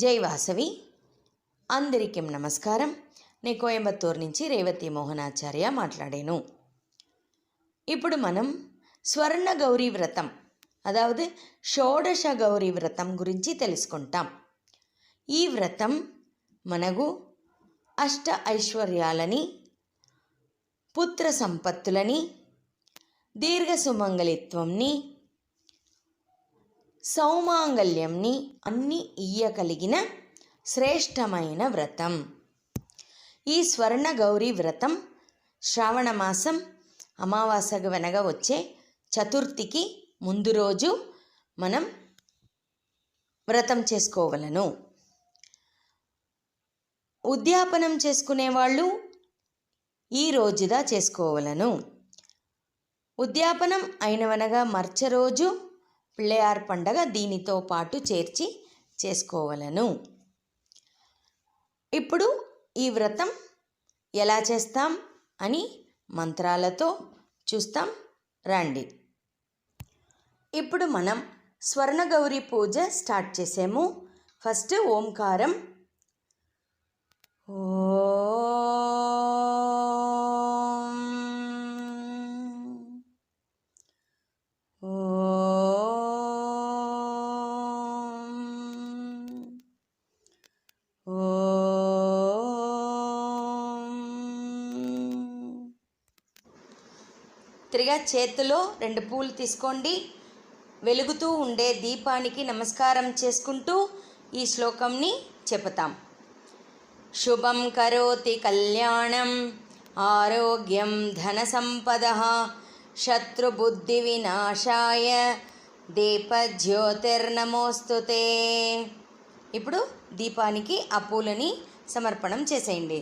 జై వాసవి. అందరికీ నమస్కారం. నేను కోయంబత్తూరు నుంచి రేవతి మోహనాచార్య మాట్లాడాను. ఇప్పుడు మనం స్వర్ణ గౌరీ వ్రతం, అదావదు షోడశ గౌరీ వ్రతం గురించి తెలుసుకుంటాం. ఈ వ్రతం మనకు అష్ట ఐశ్వర్యాలని, పుత్ర సంపత్తులని, దీర్ఘ సుమంగళిత్వంని, సౌమాంగల్యంని అన్ని ఇయ్యగలిగిన శ్రేష్టమైన వ్రతం. ఈ స్వర్ణ గౌరీ వ్రతం శ్రావణ మాసం అమావాస్యకు వెనక వచ్చే చతుర్థికి ముందు రోజు మనం వ్రతం చేసుకోవలను. ఉద్యాపనం చేసుకునేవాళ్ళు ఈ రోజుదా చేసుకోవలను. ఉద్యాపనం అయినవనగా మర్చ రోజు పిళ్ళయార్ పండగ దీనితో పాటు చేర్చి చేసుకోవలను. ఇప్పుడు ఈ వ్రతం ఎలా చేస్తాం అని మంత్రాలతో చూస్తాం రండి. ఇప్పుడు మనం స్వర్ణగౌరి పూజ స్టార్ట్ చేసాము. ఫస్ట్ ఓంకారం తిరిగా చేతిలో 2 పూలు తీసుకోండి. వెలుగుతూ ఉండే దీపానికి నమస్కారం చేసుకుంటూ ఈ శ్లోకంని చెప్తాం. శుభం కరోతి కళ్యాణం ఆరోగ్యం ధన సంపదః శత్రుబుద్ధి వినాశాయ దీపజ్యోతిర్నమోస్తుతే. ఇప్పుడు దీపానికి ఆ పూలని సమర్పణం చేసేయండి.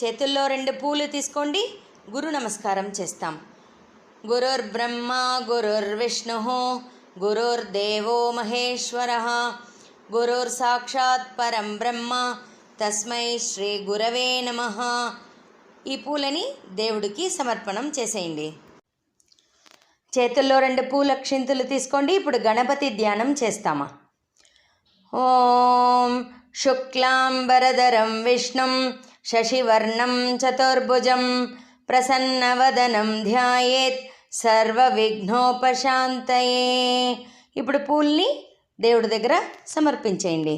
చేతుల్లో 2 పూలు తీసుకోండి. గురు నమస్కారం చేస్తాం. గురుర్బ్రహ్మ గురుర్విష్ణుః గురుర్దేవో మహేశ్వరః గురుర్ సాక్షాత్ పరం బ్రహ్మ తస్మై శ్రీ గురవే నమః. ఈ పూలని దేవుడికి సమర్పణం చేసేయండి. చేతుల్లో 2 పూల అక్షింతలు తీసుకోండి. ఇప్పుడు గణపతి ధ్యానం చేస్తామా. ఓం శుక్లాంబరధరం విష్ణుం శశివర్ణం చతుర్భుజం ప్రసన్నవదనం ధ్యాయేత్ సర్వ విఘ్నోపశాంతయే. ఇప్పుడు పూల్ని దేవుడి దగ్గర సమర్పించేయండి.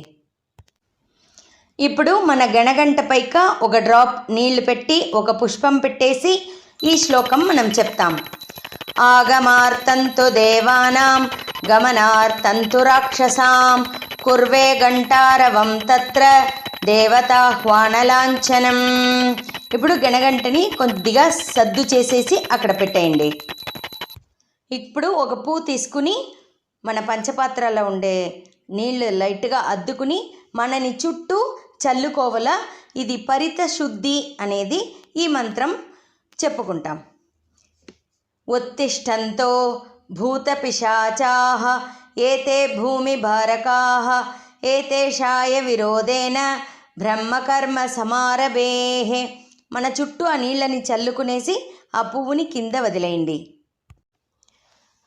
ఇప్పుడు మన గణగంట పైక ఒక డ్రాప్ నీళ్లు పెట్టి ఒక పుష్పం పెట్టేసి ఈ శ్లోకం మనం చెప్తాం. ఆగమార్తంతు దేవానాం గమనార్తంతు రాక్షసాం కుర్వే గంటారవం తత్ర దేవతాహ్వానలాంఛనం. ఇప్పుడు గణగంటని కొద్దిగా సద్దు చేసేసి అక్కడ పెట్టేయండి. ఇప్పుడు ఒక పువ్వు తీసుకుని మన పంచపాత్రలో ఉండే నీళ్ళు లైట్గా అద్దుకుని మనని చుట్టూ చల్లుకోవల. ఇది పరిత శుద్ధి అనేది ఈ మంత్రం చెప్పుకుంటాం. ఉత్తిష్టంతో భూత పిశాచాః ఏతే భూమి భారకాః ఏతేషాయ విరోధేన బ్రహ్మకర్మ సమారభేః. మన చుట్టూ ఆ నీళ్ళని చల్లుకునేసి ఆ పువ్వుని కింద వదిలేయండి.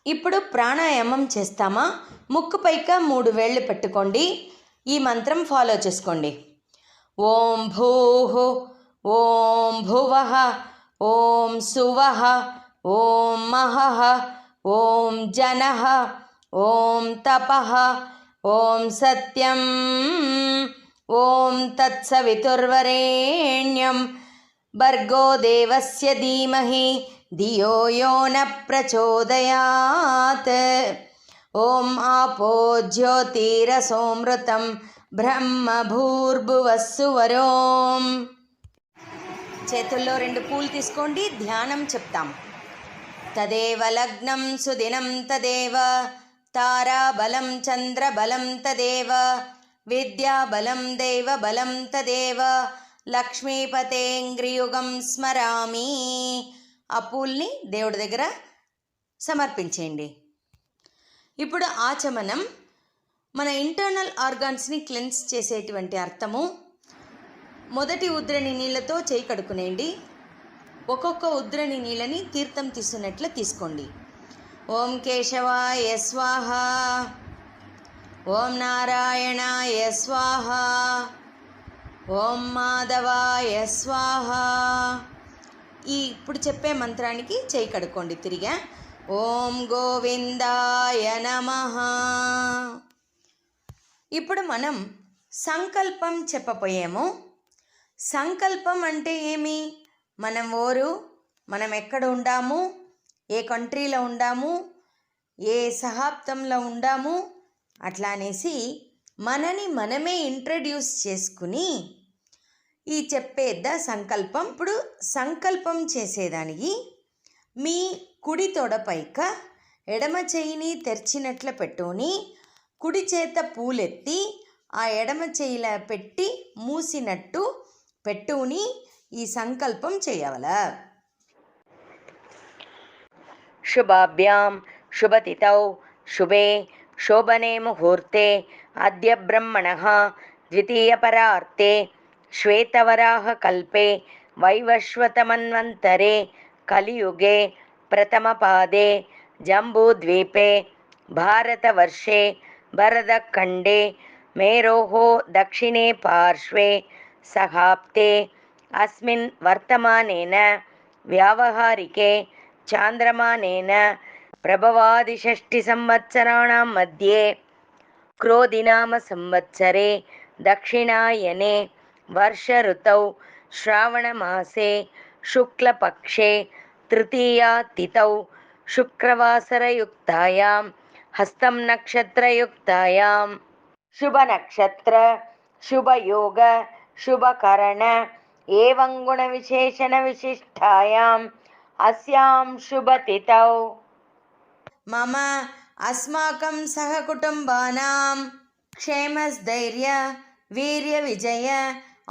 ఇప్పుడు ప్రాణాయామం చేస్తామా. ముక్కు పైక 3 వేళ్ళు పెట్టుకోండి. ఈ మంత్రం ఫాలో చేసుకోండి. ఓం భూః ఓం భువః ఓం సువః ఓం మహః ఓం జనః ఓం తపః ఓం సత్యం ఓం తత్సవితుర్వరేణ్యం భర్గో దేవస్య ధీమహి ధియో యో న ప్రచోదయాత్. ఓం ఆపో జ్యోతిరసోమృతం బ్రహ్మ భూర్భువస్సువరోం. చేతుల్లో 2 పూలు తీసుకోండి. ధ్యానం చెప్తాం. తదేవ లగ్నం సుదినం తదేవ తారాబలం చంద్రబలం తదేవ విద్యాబలం దైవబలం తదేవ లక్ష్మీపతేంగ్రియుగం స్మరామి. ఆ పూల్ని దేవుడి దగ్గర సమర్పించేయండి. ఇప్పుడు ఆచమనం మన ఇంటర్నల్ ఆర్గాన్స్ని క్లెన్స్ చేసేటువంటి అర్థము. మొదటి ఉద్రణి నీళ్ళతో చేయి కడుక్కునేయండి. ఒక్కొక్క ఉద్రణి నీళ్ళని తీర్థం తీసుకున్నట్లు తీసుకోండి. ఓం కేశవాయ స్వాహ ఓం నారాయణాయ స్వాహ, ఓం మాధవాయ స్వాహ. ఇప్పుడు చెప్పే మంత్రానికి చేయి కడుక్కోండి తిరిగా. ఓం గోవిందాయ నమః. ఇప్పుడు మనం సంకల్పం చెప్పబోయాము. సంకల్పం అంటే ఏమి? మనం మనం ఎక్కడ ఉండాము, ఏ కంట్రీలో ఉండాము, ఏ శతాబ్దంలో ఉండాము, అట్లా అనేసి మనని మనమే ఇంట్రడ్యూస్ చేసుకుని ఈ చెప్పేద్ద సంకల్పం. ఇప్పుడు సంకల్పం చేసేదానికి మీ కుడి తొడపైక ఎడమ చెయ్యిని తెరిచినట్లు పెట్టుని, కుడి చేత పూలెత్తి ఆ ఎడమ చెయ్యిలా పెట్టి మూసినట్టు పెట్టుని ఈ సంకల్పం చేయవల. శుభాభ్యాం శుభతిథౌ శుభే శోభనే ముహూర్తే అద్య బ్రహ్మణః ద్వితీయపరార్తే శ్వేతవరాహ కల్పే వైవస్వతమన్వంతరే కలియుగే ప్రథమపాదే జంబూద్వీపే భారతవర్షే భరతఖండే మేరోः దక్షిణే పార్శ్వే సహాప్తే అస్మిన్ వర్తమానేన వ్యావహారికే చాంద్రమానేన ప్రభవాది 6 సంవత్సరాణం మధ్యే క్రోధినామ సంవత్సరే దక్షిణాయనే వర్ష ఋతౌ శ్రావణమాసే శుక్లపక్షే తృతీయా తిథౌ శుక్రవాసరయుక్తాయాం హస్తం నక్షత్రయుక్తాయాం శుభనక్షత్ర శుభయోగ శుభకరణ ఏవం గుణ విశేషణ విశిష్టాయాం అస్యాం శుభతిథౌ మమ అస్మాకం సహకుటుంబానాం క్షేమస్థైర్య వీర్య విజయ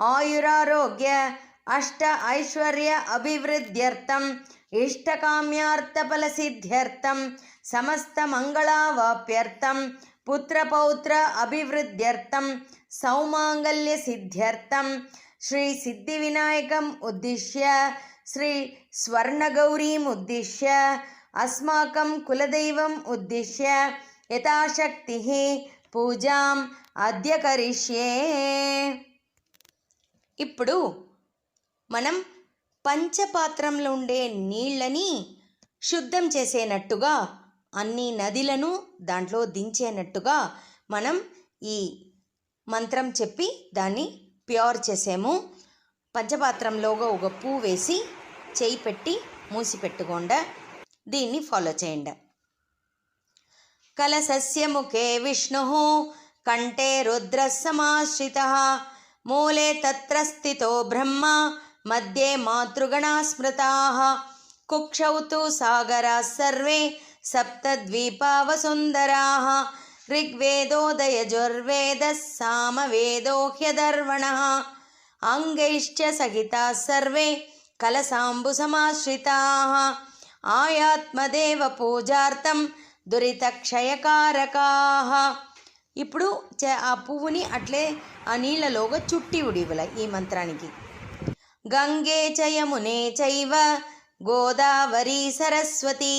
ఆయురారోగ్య అష్ట ఐశ్వర్య అభివృద్ధ్యర్థం ఇష్టకామ్యార్థఫలసిద్ధ్యర్థం సమస్త మంగళావాప్యర్థం పుత్రపౌత్ర అభివృద్ధ్యర్థం సౌమాంగల్య సిద్ధ్యర్థం శ్రీ సిద్ధి వినాయకం ఉద్దిశ్య శ్రీ స్వర్ణగౌరీం ఉద్దిశ్య అస్మాకం కులదైవం ఉద్దిశ్య యథాశక్తి పూజాం అద్య కరిష్యే. ఇప్పుడు మనం పంచపాత్రంలో ఉండే నీళ్ళని శుద్ధం చేసేనట్టుగా, అన్ని నదులను దాంట్లో దించేనట్టుగా మనం ఈ మంత్రం చెప్పి దాన్ని ప్యూర్ చేసాము. పంచపాత్రంలోగా ఒక పువ్వు వేసి చేయి పెట్టి మూసి పెట్టుకోండి. దీన్ని ఫాలో చేయండి. కలశస్య ముఖే విష్ణుః కంఠే రుద్రః సమాశ్రితః మూలే తత్ర స్థితో బ్రహ్మ మధ్యే మాతృగణాః స్మృతాః కుక్షౌ తు సాగరాः సర్వే సప్తద్వీపా వసుందరాः ऋग्वेदोदयजुर्वेदः सामवेदो ह्यधर्वणः अंगैश्च सहिताः सर्वे कलसाम्बुसमाश्रिताः आयात्मदेव पूजार्थं दुरितक्षयकारकाः. ఇప్పుడు ఆ పువ్వుని అట్లే ఆ నీళ్ళలోగా చుట్టి ఉడివల ఈ మంత్రానికి. గంగే చ యమునే చైవ గోదావరి సరస్వతి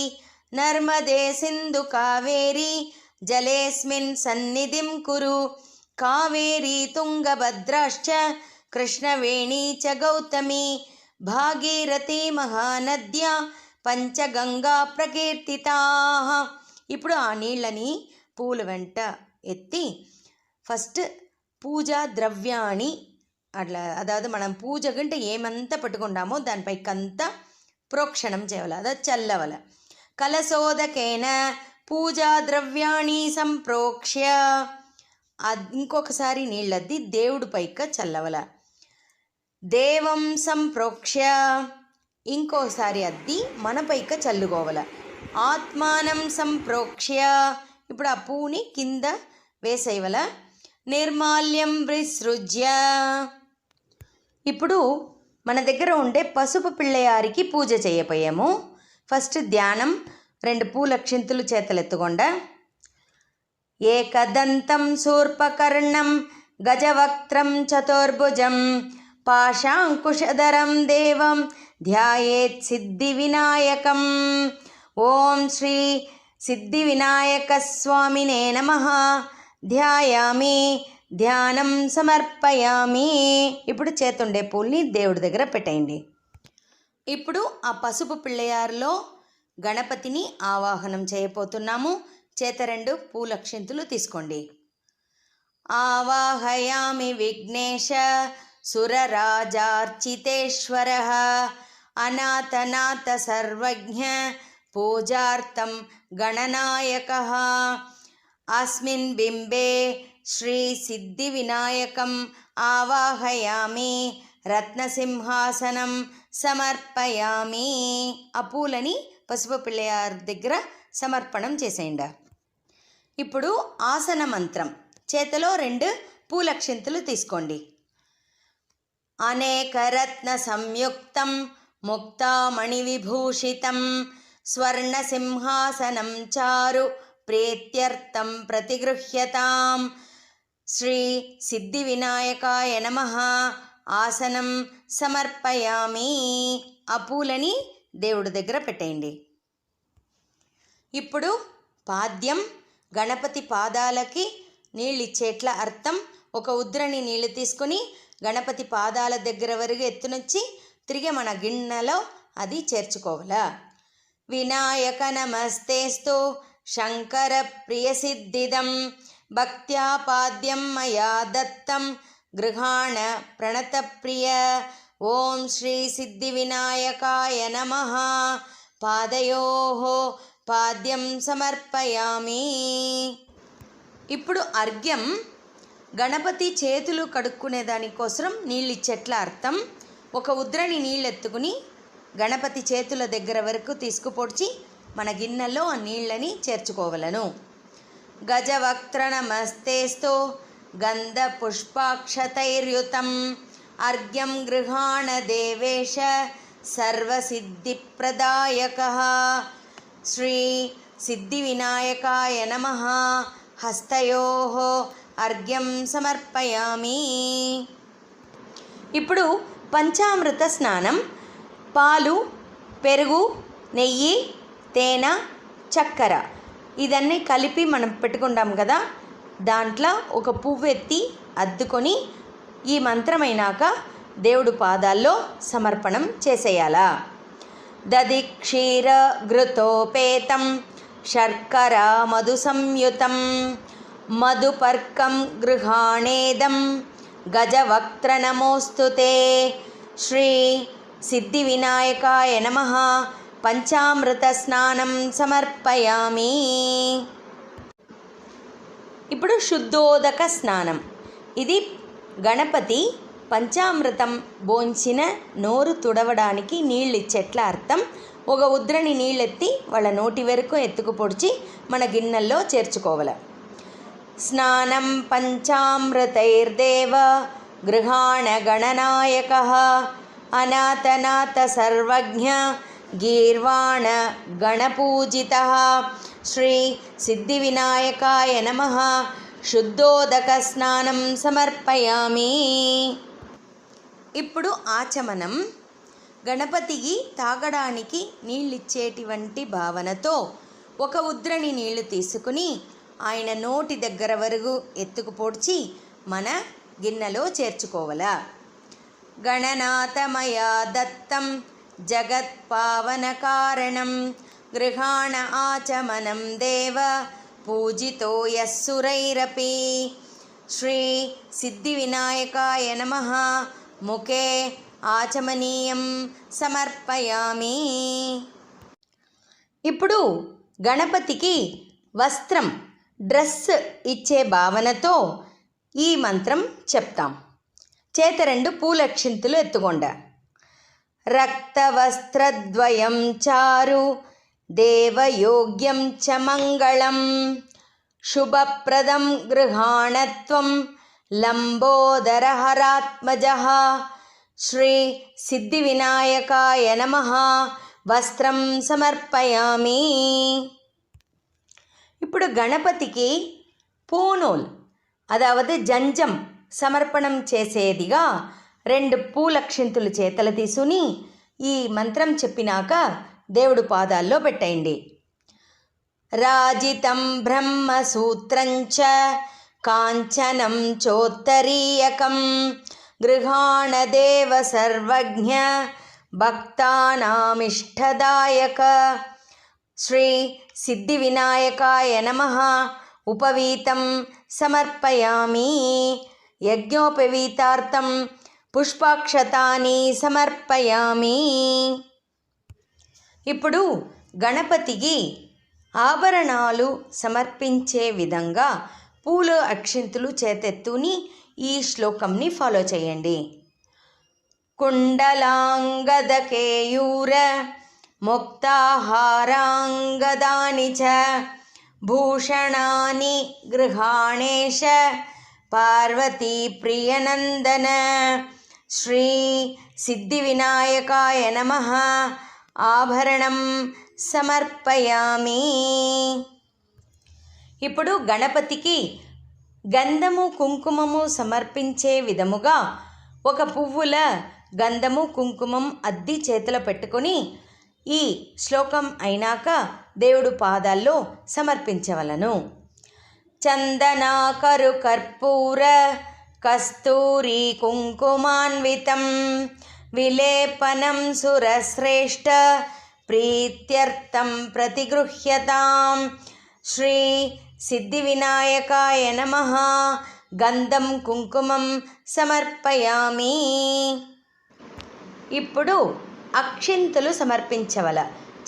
నర్మదే సింధు కావేరి జలేస్మిన్ సన్నిధిం కురు కావేరీ తుంగభద్రాశ్చ కృష్ణవేణీ చ గౌతమి భాగీరథీ మహానద్యా పంచగంగా ప్రకీర్తితాః. ఇప్పుడు ఆ నీళ్ళని పూల వెంట ఎత్తి ఫస్ట్ పూజా ద్రవ్యాన్ని అట్లా, అதாவது మనం పూజ గంటే ఏమంతా పెట్టుకుంటామో దానిపైకంతా ప్రోక్షణం చేయాలి, అదా చల్లవల. కలశోదకేన పూజా ద్రవ్యాన్ని సంప్రోక్ష్య, ఇంకొకసారి నీళ్ళద్ది దేవుడి పైక చల్లవల. దేవం సంప్రోక్ష్య, ఇంకోసారి అద్ది మన పైక చల్లుకోవల. ఆత్మానం సంప్రోక్ష్య, ఇప్పుడు ఆ పువ్వుని కింద వేసేయవల. నిర్మాల్యం విసృజ్య, ఇప్పుడు మన దగ్గర ఉండే పసుపు పిళ్ళయారికి పూజ చేయపోయాము. ఫస్ట్ ధ్యానం, 2 పూలక్షింతులు చేతలెత్తుకొండ. ఏకదంతం శూర్పకర్ణం గజవక్త్రం చతుర్భుజం పాశాంకుశధరం దేవం ధ్యాయేత్ సిద్ధి వినాయకం. ఓం శ్రీ సిద్ధి వినాయక స్వామినే నమః. ధ్యాయామి, ధ్యానం సమర్పయామి. ఇప్పుడు చేతుండే పూల్ని దేవుడి దగ్గర పెట్టేయండి. ఇప్పుడు ఆ పసుపు పిల్లయారులో గణపతిని ఆవాహనం చేయబోతున్నాము. చేత 2 పూలక్షింతలు తీసుకోండి. ఆవాహయామి విఘ్నేశ సురరాజార్చితేశ్వర అనాథనాథ సర్వజ్ఞ పూజార్థం గణనాయక. అస్మిన్ బింబే శ్రీ సిద్ధి వినాయకం ఆవాహయామి, రత్నసింహాసనం సమర్పయామి. ఆ పూలని పసుపు పిల్లయారు దగ్గర సమర్పణం చేసేయండి. ఇప్పుడు ఆసన మంత్రం. చేతిలో 2 పూలక్షింతలు తీసుకోండి. అనేకరత్న సంయుక్తం ముక్తామణి విభూషితం స్వర్ణసింహాసనం చారు ప్రీత్యర్థం ప్రతిగృహ్యతాం. శ్రీ సిద్ధి వినాయకాయ నమః. ఆసనం సమర్పయామి. ఆ పూలని దేవుడి దగ్గర పెట్టేయండి. ఇప్పుడు పాద్యం. గణపతి పాదాలకి నీళ్ళు ఇచ్చేట్ల అర్థం. ఒక ఉద్రణి నీళ్లు తీసుకొని గణపతి పాదాల దగ్గర వరకు ఎత్తునొచ్చి తిరిగి మన గిన్నెలో అది చేర్చుకోవాలా. వినాయక నమస్తేస్తు శంకర ప్రియసిద్ధిదం భక్త్యా పాద్యం మయా దత్తం గృహాణ ప్రణతప్రియ. ఓం శ్రీ సిద్ధి వినాయకాయ నమః. పాదయోః పాద్యం సమర్పయామి. ఇప్పుడు అర్ఘ్యం. గణపతి చేతులు కడుక్కునే దానికోసం నీళ్ళు ఇచ్చేట్ల అర్థం. ఒక ఉద్రణి నీళ్ళు ఎత్తుకుని గణపతి చేతుల దగ్గర వరకు తీసుకుపోడ్చి మన గిన్నెలో ఆ నీళ్ళని చేర్చుకోవలను. గజవక్త్ర నమస్తేస్తు గంధ పుష్పాక్షతైర్యుతం అర్ఘ్యం గృహాణ దేవేశ సర్వసిద్ధిప్రదాయకః. శ్రీ సిద్ధి వినాయకాయ నమః. హస్తయోః అర్ఘ్యం సమర్పయామి. ఇప్పుడు పంచామృత స్నానం. పాలు, పెరుగు, నెయ్యి, తేనె, చక్కెర ఇదన్నీ కలిపి మనం పెట్టుకుంటాం కదా, దాంట్లో ఒక పువ్వు ఎత్తి అద్దుకొని ఈ మంత్రమైనాక దేవుడు పాదాల్లో సమర్పణం చేసేయాలా. దది క్షీర ఘృతోపేతం శర్కరా మధు సంయుతం మధుపర్కం గృహాణేదం గజవక్త్ర నమోస్తుతే. శ్రీ సిద్ధి వినాయకాయ నమః. పంచామృత స్నానం సమర్పయామి. ఇప్పుడు శుద్ధోదక స్నానం. ఇది గణపతి పంచామృతం భోంచిన నోరు తుడవడానికి నీళ్ళు ఇచ్చేట్ల అర్థం. ఒక ఉద్రణి నీళ్ళెత్తి వాళ్ళ నోటి వరకు ఎత్తుకు పొడిచి మన గిన్నెల్లో చేర్చుకోవాలి. స్నానం పంచామృతైర్దేవ గృహాణ గణనాయకః అనాథనాథ సర్వజ్ఞ గీర్వాణ గణపూజితః. శ్రీ సిద్ధి వినాయకాయ నమః. శుద్ధోదక స్నానం సమర్పయామి. ఇప్పుడు ఆచమనం. గణపతికి తాగడానికి నీళ్ళిచ్చేటువంటి భావనతో ఒక ఉద్రణి నీళ్లు తీసుకుని ఆయన నోటి దగ్గర వరకు ఎత్తుకు పొడిచి మన గిన్నెలో చేర్చుకోవాలా. గణనాథమయా దత్తం జగత్పావన కారణం గృహాణ ఆచమనం దేవ పూజితో యస్సురైరపి. శ్రీ సిద్ధి వినాయకాయ నమః. ముఖే ఆచమనీయం సమర్పయామి. ఇప్పుడు గణపతికి వస్త్రం, డ్రెస్ ఇచ్చే భావనతో ఈ మంత్రం చెప్తాం. చేత 2 పూలక్షింతలు ఎత్తుకొండ. రక్తవస్త్రద్వయం చారు దేవయోగ్యం చ మంగళం శుభప్రదం గృహాణత్వం లంబోదరహరాత్మజః. శ్రీ సిద్ధి వినాయకాయ నమః. వస్త్రం సమర్పయామి. ఇప్పుడు గణపతికి పూనూల్ అదావదు జంజం సమర్పణం చేసేదిగా 2 పూలక్షింతలు చేతలు తీసుకుని ఈ మంత్రం చెప్పినాక దేవుడు పాదాల్లో పెట్టేయండి. రాజితం బ్రహ్మసూత్రంచ కాంచనం చోత్తరీయకం గృహాణదేవ సర్వజ్ఞ భక్తానామిష్టదాయక. శ్రీ సిద్ధి వినాయకాయ నమః. ఉపవీతం సమర్పయామి. యజ్ఞోపవీతార్థం పుష్పాక్షతాని సమర్పయామి. ఇప్పుడు గణపతికి ఆభరణాలు సమర్పించే విధంగా పూలు అక్షింతలు చేతెత్తుని ఈ శ్లోకంని ఫాలో చేయండి. కుండలాంగదకేయూర ముక్తాహారాంగదాని చ భూషణాని గృహాణేశ పార్వతీ ప్రియనందన. శ్రీ సిద్ధి వినాయకాయ నమః. ఆభరణం సమర్పయామి. ఇప్పుడు గణపతికి గంధము కుంకుమము సమర్పించే విధముగా ఒక పువ్వుల గంధము కుంకుమం అద్ది చేతిలో పెట్టుకొని ఈ శ్లోకం అయినాక దేవుడు పాదాల్లో సమర్పించవలను. చందనాకరు కర్పూర కస్తూరి కుంకుమాన్వితం విలేపనం సురశ్రేష్ఠ ప్రీత్యర్థం ప్రతిగృహ్యతాం. శ్రీ సిద్ధి వినాయకాయ నమః. గంధం కుంకుమం సమర్పయామి. ఇప్పుడు అక్షింతలు సమర్పించవల.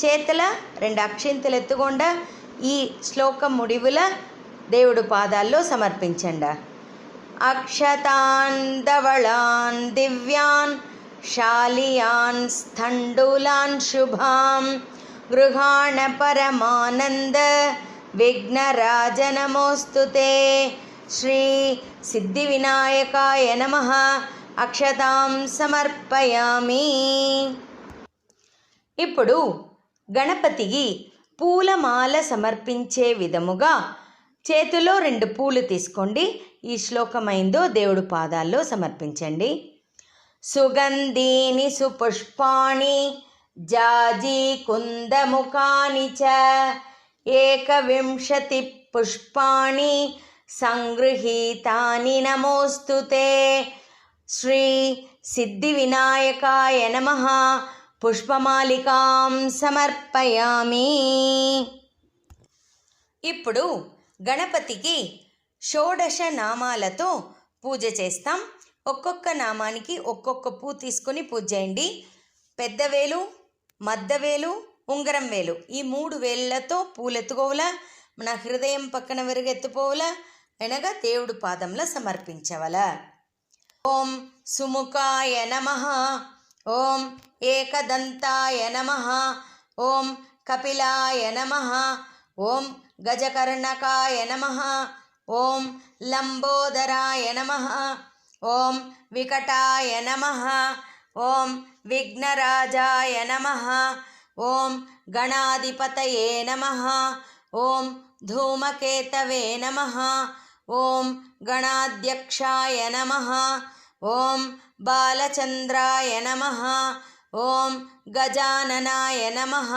చేతుల 2 అక్షింతలు ఎత్తుకొండ ఈ శ్లోకం ముడివుల దేవుడు పాదాల్లో సమర్పించండి. అక్షతాన్ ధవళాన్ దివ్యాన్ శాలియాన్ స్థండులాన్ శుభాం గృహాణ పరమానంద విఘ్నరాజ నమోస్తుతే. శ్రీ సిద్ధి వినాయకాయ నమః. అక్షతాం సమర్పయామి. ఇప్పుడు గణపతికి పూలమాల సమర్పించే విధముగా చేతిలో 2 పూలు తీసుకోండి. ఈ శ్లోకమైందో దేవుడు పాదాల్లో సమర్పించండి. సుగంధీని సుపుష్పాణి జాజీ కుందముఖాని చ 21 పుష్పాణి సంగృహీతాని నమోస్తుతే. శ్రీ సిద్ధి వినాయకాయ నమః. పుష్పమాలికాం సమర్పయామి. ఇప్పుడు గణపతికి షోడశ నామాలతో పూజ చేస్తాం. ఒక్కొక్క నామానికి ఒక్కొక్క పూ తీసుకొని పూజ చేయండి. పెద్ద వేలు, మధ్య వేలు, ఉంగరం వేలు ఈ 3 వేళ్ళతో పూలెత్తుకోవాల. మన హృదయం పక్కన విరుగెత్తుకోవాల. అనగా దేవుడు పాదంలో సమర్పించవల. ఓం సుముఖాయ నమః. ఓం ఏకదంతాయ నమః. ఓం కపిలాయ నమః. ఓం గజకర్ణకాయ నమః. ఓం లంబోదరాయ నమః. ఓం వికటాయ నమః. ఓం విఘ్నరాజాయ నమః. ఓం గణాధిపతయే నమః. ఓం ధూమకేతవే నమః. ఓం గణాధ్యక్షాయ నమః. ఓం బాలచంద్రాయ నమః. ఓం గజాననాయ నమః.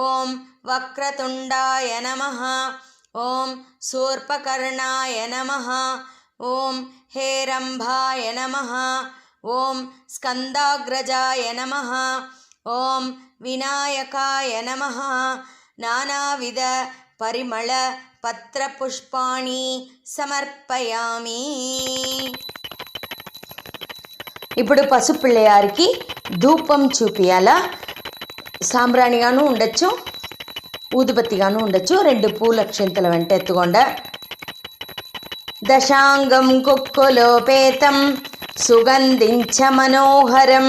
ఓం వక్రతుండాయ నమః. ఓం శూర్పకర్ణాయ నమః. ఓం హేరంభాయ నమః. ఓం స్కందాగ్రజాయ నమః. ఓం వినాయకాయ నమః. నానావిధ పరిమళ పత్రపుష్పాణి సమర్పయామి. ఇప్పుడు పసుపిళ్ళయారికి ధూపం చూపియాలా. సాంబ్రాణిగాను ఉండొచ్చు, ఊదుబత్తిగాను ఉండొచ్చు. 2 పూల అక్షింతల వెంట ఎత్తుకొండ. దశాంగం కుక్కులోపేతం సుగంధించ మనోహరం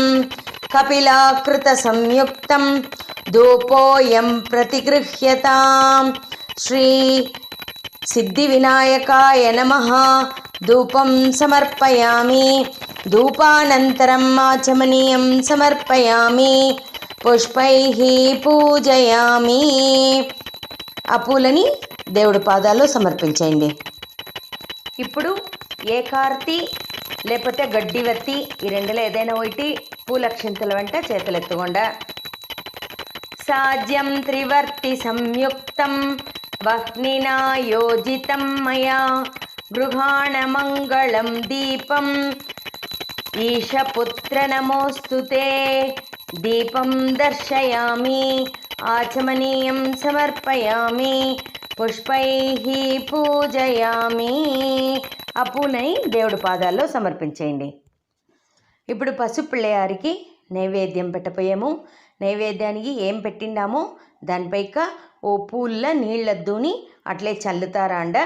కపిలాకృత సంయుక్తం ధూపోయం ప్రతిగృహ్యతాం. శ్రీ సిద్ధి వినాయకాయ నమః. ధూపం సమర్పయామి. ధూపానంతరం ఆచమనీయం సమర్పయామి. పుష్పైః పూజయామి. ఆ పూలని దేవుడి పాదాల్లో సమర్పించండి. ఇప్పుడు ఏకార్తి లేకపోతే గడ్డివత్తి ఈ 2లో ఏదైనా ఒకటి పూలక్షింతల వెంట చేతులెత్తుకొండ. సాజ్యం త్రివర్తి సంయుక్తం వహ్నినా యోజితం మయా గృహాణమంగళం దీపం ఈశపుత్ర నమోస్తుతే దీపం దర్శయామి ఆచమనీయం సమర్పయామి పుష్పైః పూజయామి. ఆ పూలని దేవుడి పాదాల్లో సమర్పించేయండి. ఇప్పుడు పసుపుపిళ్ళయారికి నైవేద్యం పెట్టపోయాము. నైవేద్యానికి ఏం పెట్టిండామో దానిపైక ఓ పూల్ల నీళ్ళద్దుని అట్లే చల్లుతారా అండ.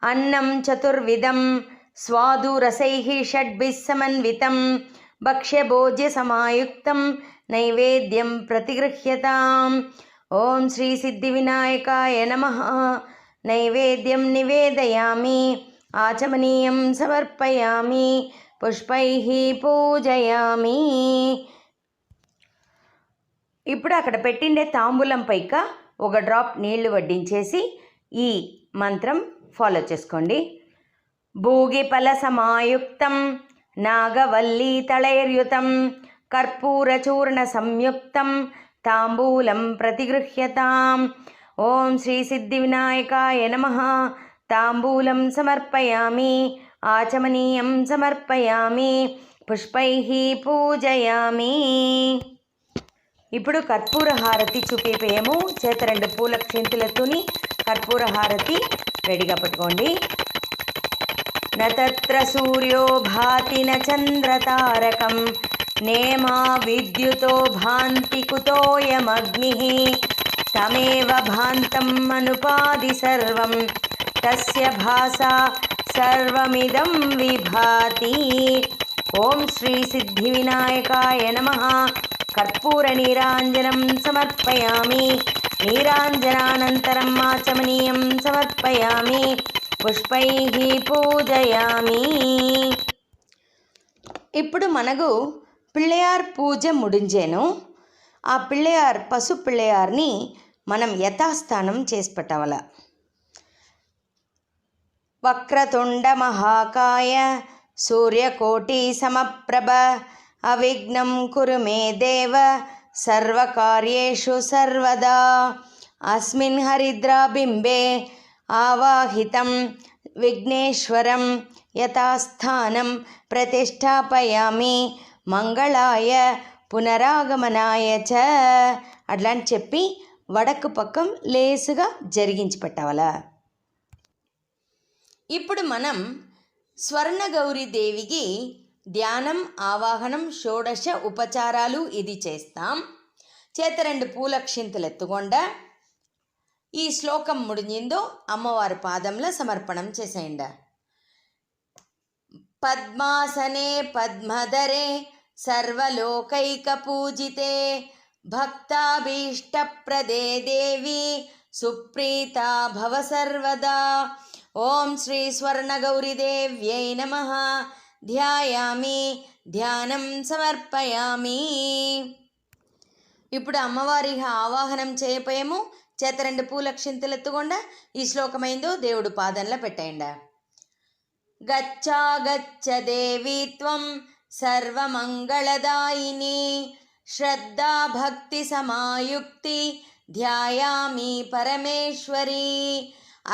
అన్నం చతుర్విధం స్వాదు రసైః షడ్భిః సమన్వితం భక్ష్యభోజ్య సమాయుక్తం నైవేద్యం ప్రతిగృహ్యతాం. ఓం శ్రీ సిద్ధి వినాయకాయ నమః. నైవేద్యం నివేదయామి ఆచమనీయం సమర్పయామి పుష్పైః పూజయామి. ఇప్పుడు అక్కడ పెట్టిండే తాంబూలం పైక ఒక డ్రాప్ నీళ్లు వడ్డించేసి ఈ మంత్రం ఫాలో చేసుకోండి. భూగిఫల సమాయుక్తం నాగవల్లీ తళైర్యుతం కర్పూరచూర్ణ సంయుక్తం తాంబూలం ప్రతిగృహ్యతాం. ఓం శ్రీ సిద్ధి వినాయకాయ నమః. తాంబూలం సమర్పయామి ఆచమనీయం సమర్పయామి పుష్పైః పూజయామి. ఇప్పుడు కర్పూర హారతి చూపిపోయాము. చేత 2 పూల క్షింతలతోని కర్పూర హారతి రెడీగా పెట్టుకోండి. నత్ర సూర్యో భాతి న చంద్రతారకం నేమా విద్యుతో భాంతి కుతోయమగ్నిః తమేవ భాంతం అనుపాది సర్వం తస్య భాసా సర్వమిదం విభాతి. ఓం శ్రీ సిద్ధి వినాయకాయ నమః. కర్పూర నీరాంజనం సమర్పయామి నీరాంజనానంతరం ఆచమనీయం సమర్పయామి పుష్పైః పూజయామి. ఇప్పుడు మనకు పిళ్ళయార్ పూజ ముడించేను. ఆ పిళ్ళయార్ పసుపు పిళ్ళయార్ని మనం యథాస్థానం చేసి పెట్టాల. వక్రతుండ మహాకాయ సూర్యకోటి సమప్రభ అవిఘ్నం కురు మే దేవ సర్వకార్యేషు సర్వదా. అస్మిన్ హరిద్రాబింబే ఆవాహితం విఘ్నేశ్వరం యథాస్థానం ప్రతిష్టాపయామి మంగళాయ పునరాగమనాయ చ. అట్లా అని చెప్పి వడకు పక్కం లేసుగా జరిగించి పెట్టాల. ఇప్పుడు మనం స్వర్ణగౌరీ దేవికి ధ్యానం ఆవాహనం షోడశ ఉపచారాలు ఇది చేస్తాం. చేత 2 పూల క్షింతలు ఎత్తుకొండ ఈ శ్లోకం ముడించిందో అమ్మవారి పాదంలో సమర్పణం చేసేయండి. పద్మాసనే పద్మధరే సర్వలోకైక పూజితే భక్తాభీష్టప్రదే దేవి సుప్రీతా భవ సర్వదా. ఓం శ్రీ స్వర్ణగౌరీదేవ్యై నమః. ధ్యాయామి ధ్యానం సమర్పయామి. ఇప్పుడు అమ్మవారి ఆవాహనం చేయపోయాము. చేత 2 పూల క్షింతలు ఎత్తుకొండ ఈ శ్లోకమైందో దేవుడు పాదంలో పెట్టేయండి. గచ్చా గచ్చ దేవి త్వం సర్వమంగళదాయిని శ్రద్ధా భక్తి సమాయుక్తి ధ్యాయామి పరమేశ్వరి.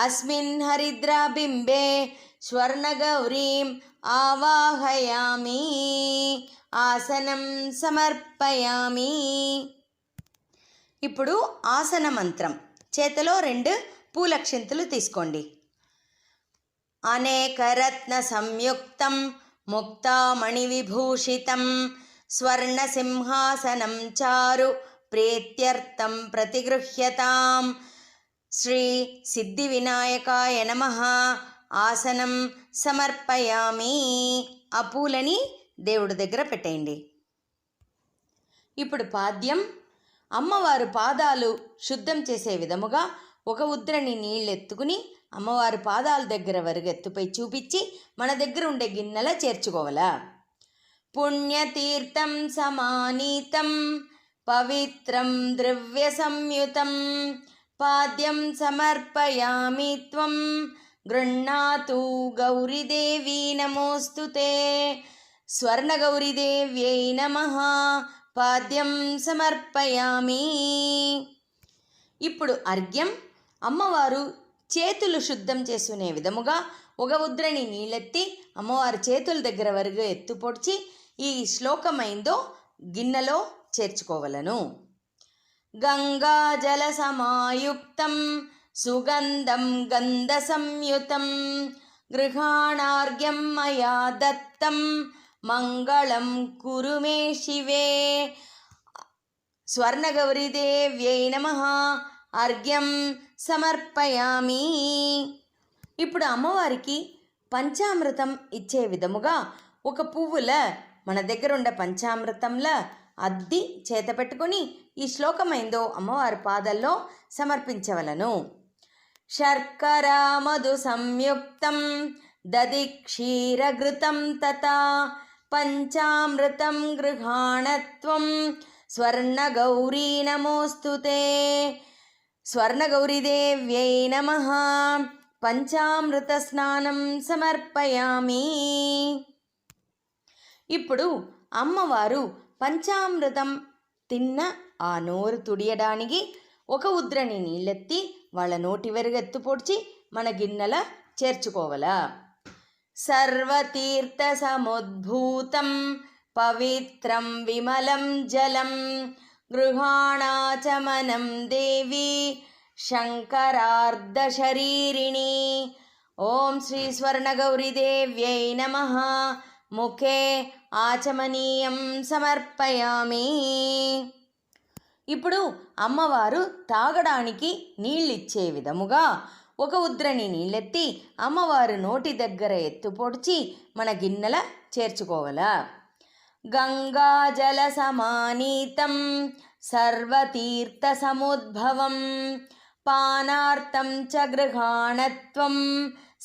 అస్మిన్ హరిద్రాబింబే స్వర్ణగౌరీం ఆవాహయామి ఆసనం సమర్పయామి. ఇప్పుడు ఆసన మంత్రం. చేతిలో 2 పూల క్షింతలు తీసుకోండి. అనేకరత్న సంయుక్తం ముక్తామణి విభూషితం స్వర్ణ సింహాసనం చారు ప్రీత్యర్థం ప్రతిగృహ్యతాం. శ్రీ సిద్ధి వినాయకాయ నమః. ఆసనం సమర్పయామి. ఆ పూలని దేవుడి దగ్గర పెట్టేయండి. ఇప్పుడు పాద్యం. అమ్మవారు పాదాలు శుద్ధం చేసే విధముగా ఒక ఉద్రని నీళ్ళెత్తుకుని అమ్మవారి పాదాల దగ్గర వరకు ఎత్తుపై చూపించి మన దగ్గర ఉండే గిన్నెల చేర్చుకోవాలా. పుణ్యతీర్థం సమానీతం పవిత్రం ద్రవ్య సంయుతం పాద్యం సమర్పయామి త్వం గృహ్ణాతు గౌరీదేవి నమోస్తుతే. స్వర్ణగౌరీదేవ్యై నమః. పాద్యం సమర్పయామి. ఇప్పుడు అర్ఘ్యం. అమ్మవారు చేతులు శుద్ధం చేసుకునే విధముగా ఒక ఉద్రణి నీళ్ళెత్తి అమ్మవారి చేతుల దగ్గర వరకు ఎత్తు పొడిచి ఈ శ్లోకమైందో గిన్నెలో చేర్చుకోవలను. గంగాజల సమాయుక్తం సుగంధం గంధ సంయుతం గృహాణార్ఘ్యం మయా దత్తం మంగళం కురు మే శివే. స్వర్ణగౌరీదేవ్యై నమః అర్ఘ్యం సమర్పయామి. ఇప్పుడు అమ్మవారికి పంచామృతం ఇచ్చే విధముగా ఒక పువ్వుల మన దగ్గర ఉండే పంచామృతంలో అద్ది చేత పెట్టుకొని ఈ శ్లోకమైందో అమ్మవారి పాదల్లో సమర్పించవలను. శర్కర మధు సంయుక్తం దది క్షీరఘృతం తథా పంచామృతం గృహాణత్వం స్వర్ణగౌరీ నమోస్తుతే. స్వర్ణగౌరీదేవ్యై నమః పంచామృత స్నానం సమర్పయామి. ఇప్పుడు అమ్మవారు పంచామృతం తిన్న ఆ నోరు తుడియడానికి ఒక ఉద్రణి నీళ్ళెత్తి వాళ్ళ నోటి వెరుగెత్తు పొడిచి మన గిన్నెల చేర్చుకోవాలా. సర్వతీర్థ సముద్భూతం పవిత్రం విమలం జలం గృహాణాచమనం దేవి శంకరార్ధ శరీరిణి. ఓం శ్రీ స్వర్ణగౌరీదేవ్యై నమః ముఖే ఆచమనీయం సమర్పయామి. ఇప్పుడు అమ్మవారు తాగడానికి నీళ్ళిచ్చే విధముగా ఒక ఉద్రణి నీళ్ళెత్తి అమ్మవారు నోటి దగ్గర ఎత్తు పొడిచి మన గిన్నెల చేర్చుకోవాలా. గంగాజల సమానీతం సర్వతీర్థ సముద్భవం పానార్థం చ గృహాణత్వం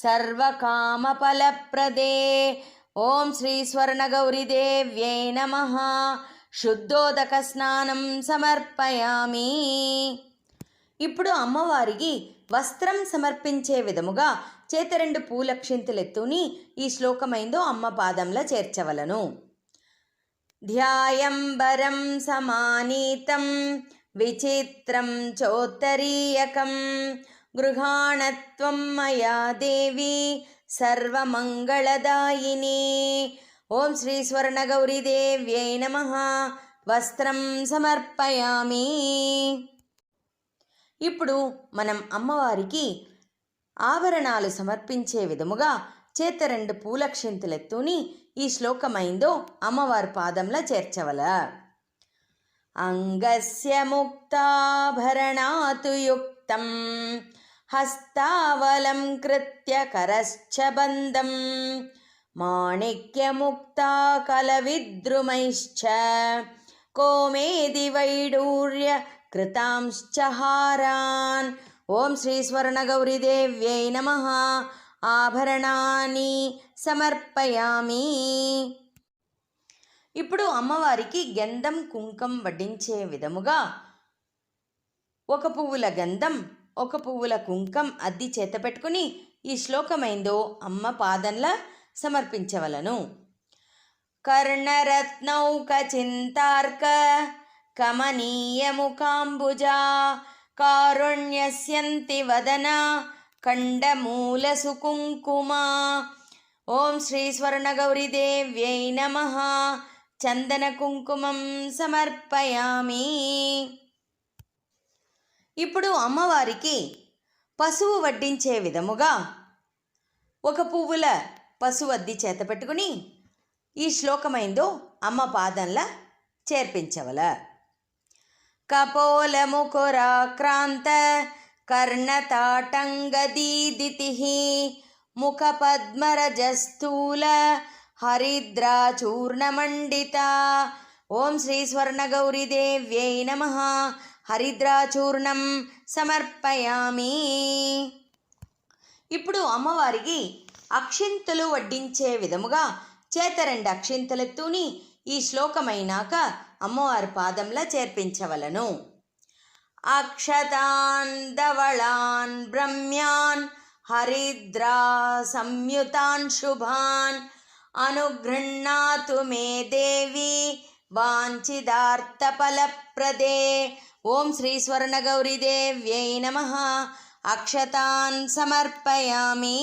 సర్వకామఫలప్రదే. ఓం శ్రీ స్వర్ణగౌరీదేవ్యై నమః శుద్ధోదక స్నానం సమర్పయామి. ఇప్పుడు అమ్మవారికి వస్త్రం సమర్పించే విధముగా చేత 2 పూలక్షింతలెత్తుని ఈ శ్లోకమైందో అమ్మ పాదంలో చేర్చవలను. ధ్యాయంబరం సమానీతం విచిత్రం చోత్తరీయకం గృహాణత్వం మయా దేవి సర్వమంగళదాయిని. ఓం శ్రీ స్వర్ణగౌరీదేవ్యై నమః వస్త్రం సమర్పయామి. ఇప్పుడు మనం అమ్మవారికి ఆభరణాలు సమర్పించే విధముగా చేత 2 పూలక్షింతలెత్తుని ఈ శ్లోకమైందో అమ్మవారి పాదంలో చేర్చవల. అంగస్య ముక్తాభరణాతు యుక్తం హస్తావలం కృత్య కరశ్చ బంధం మాణిక్యముక్తా కలవిద్రుమైశ్చ కోమేది వైడూర్య కృతాంశ్చ హారాన్. ఓం శ్రీ స్వర్ణగౌరీదేవ్యై నమః ఆభరణాన్ని సమర్పయామి. ఇప్పుడు అమ్మవారికి గంధం కుంకం వడ్డించే విధముగా ఒక పువ్వుల గంధం ఒక పువ్వుల కుంకం అద్ది చేత పెట్టుకుని ఈ శ్లోకమైందో అమ్మ పాదంలా సమర్పించవలను. కర్ణరత్నౌక చింతార్క కమనీయముకాంబుజా కారుణ్యస్యంతి వదన కండమూల సుకుంకుమా. ఓం శ్రీ స్వర్ణగౌరీదేవ్యై నమః చందన కుంకుమం సమర్పయామి. ఇప్పుడు అమ్మవారికి పసుపు వడ్డించే విధముగా ఒక పువ్వుల పసువద్ది చేత పెట్టుకుని ఈ శ్లోకమైందో అమ్మ పాదంలా చేర్పించవల. కపోలముకురాక్రాంత కర్ణతాటంగదీదితిః ముఖపద్మరజస్థూల హరిద్రాచూర్ణమండిత. ఓం శ్రీ స్వర్ణగౌరీదేవ్యై నమః హరిద్రాచూర్ణం సమర్పయామి. ఇప్పుడు అమ్మవారికి అక్షింతలు వడ్డించే విధముగా చేత 2 అక్షింతలెత్తుని ఈ శ్లోకమైనాక అమ్మవారి పాదంలా చేర్పించవలను. అక్షతాన్ ధవళాన్ బ్రహ్మ్యాన్ హరిద్రా సంయుతాన్ శుభాన్ అనుగృహ్ణాతు మే దేవి వాంఛితార్థఫలప్రదే. ఓం శ్రీ స్వర్ణగౌరీదేవ్యై నమః అక్షతాన్ సమర్పయామి.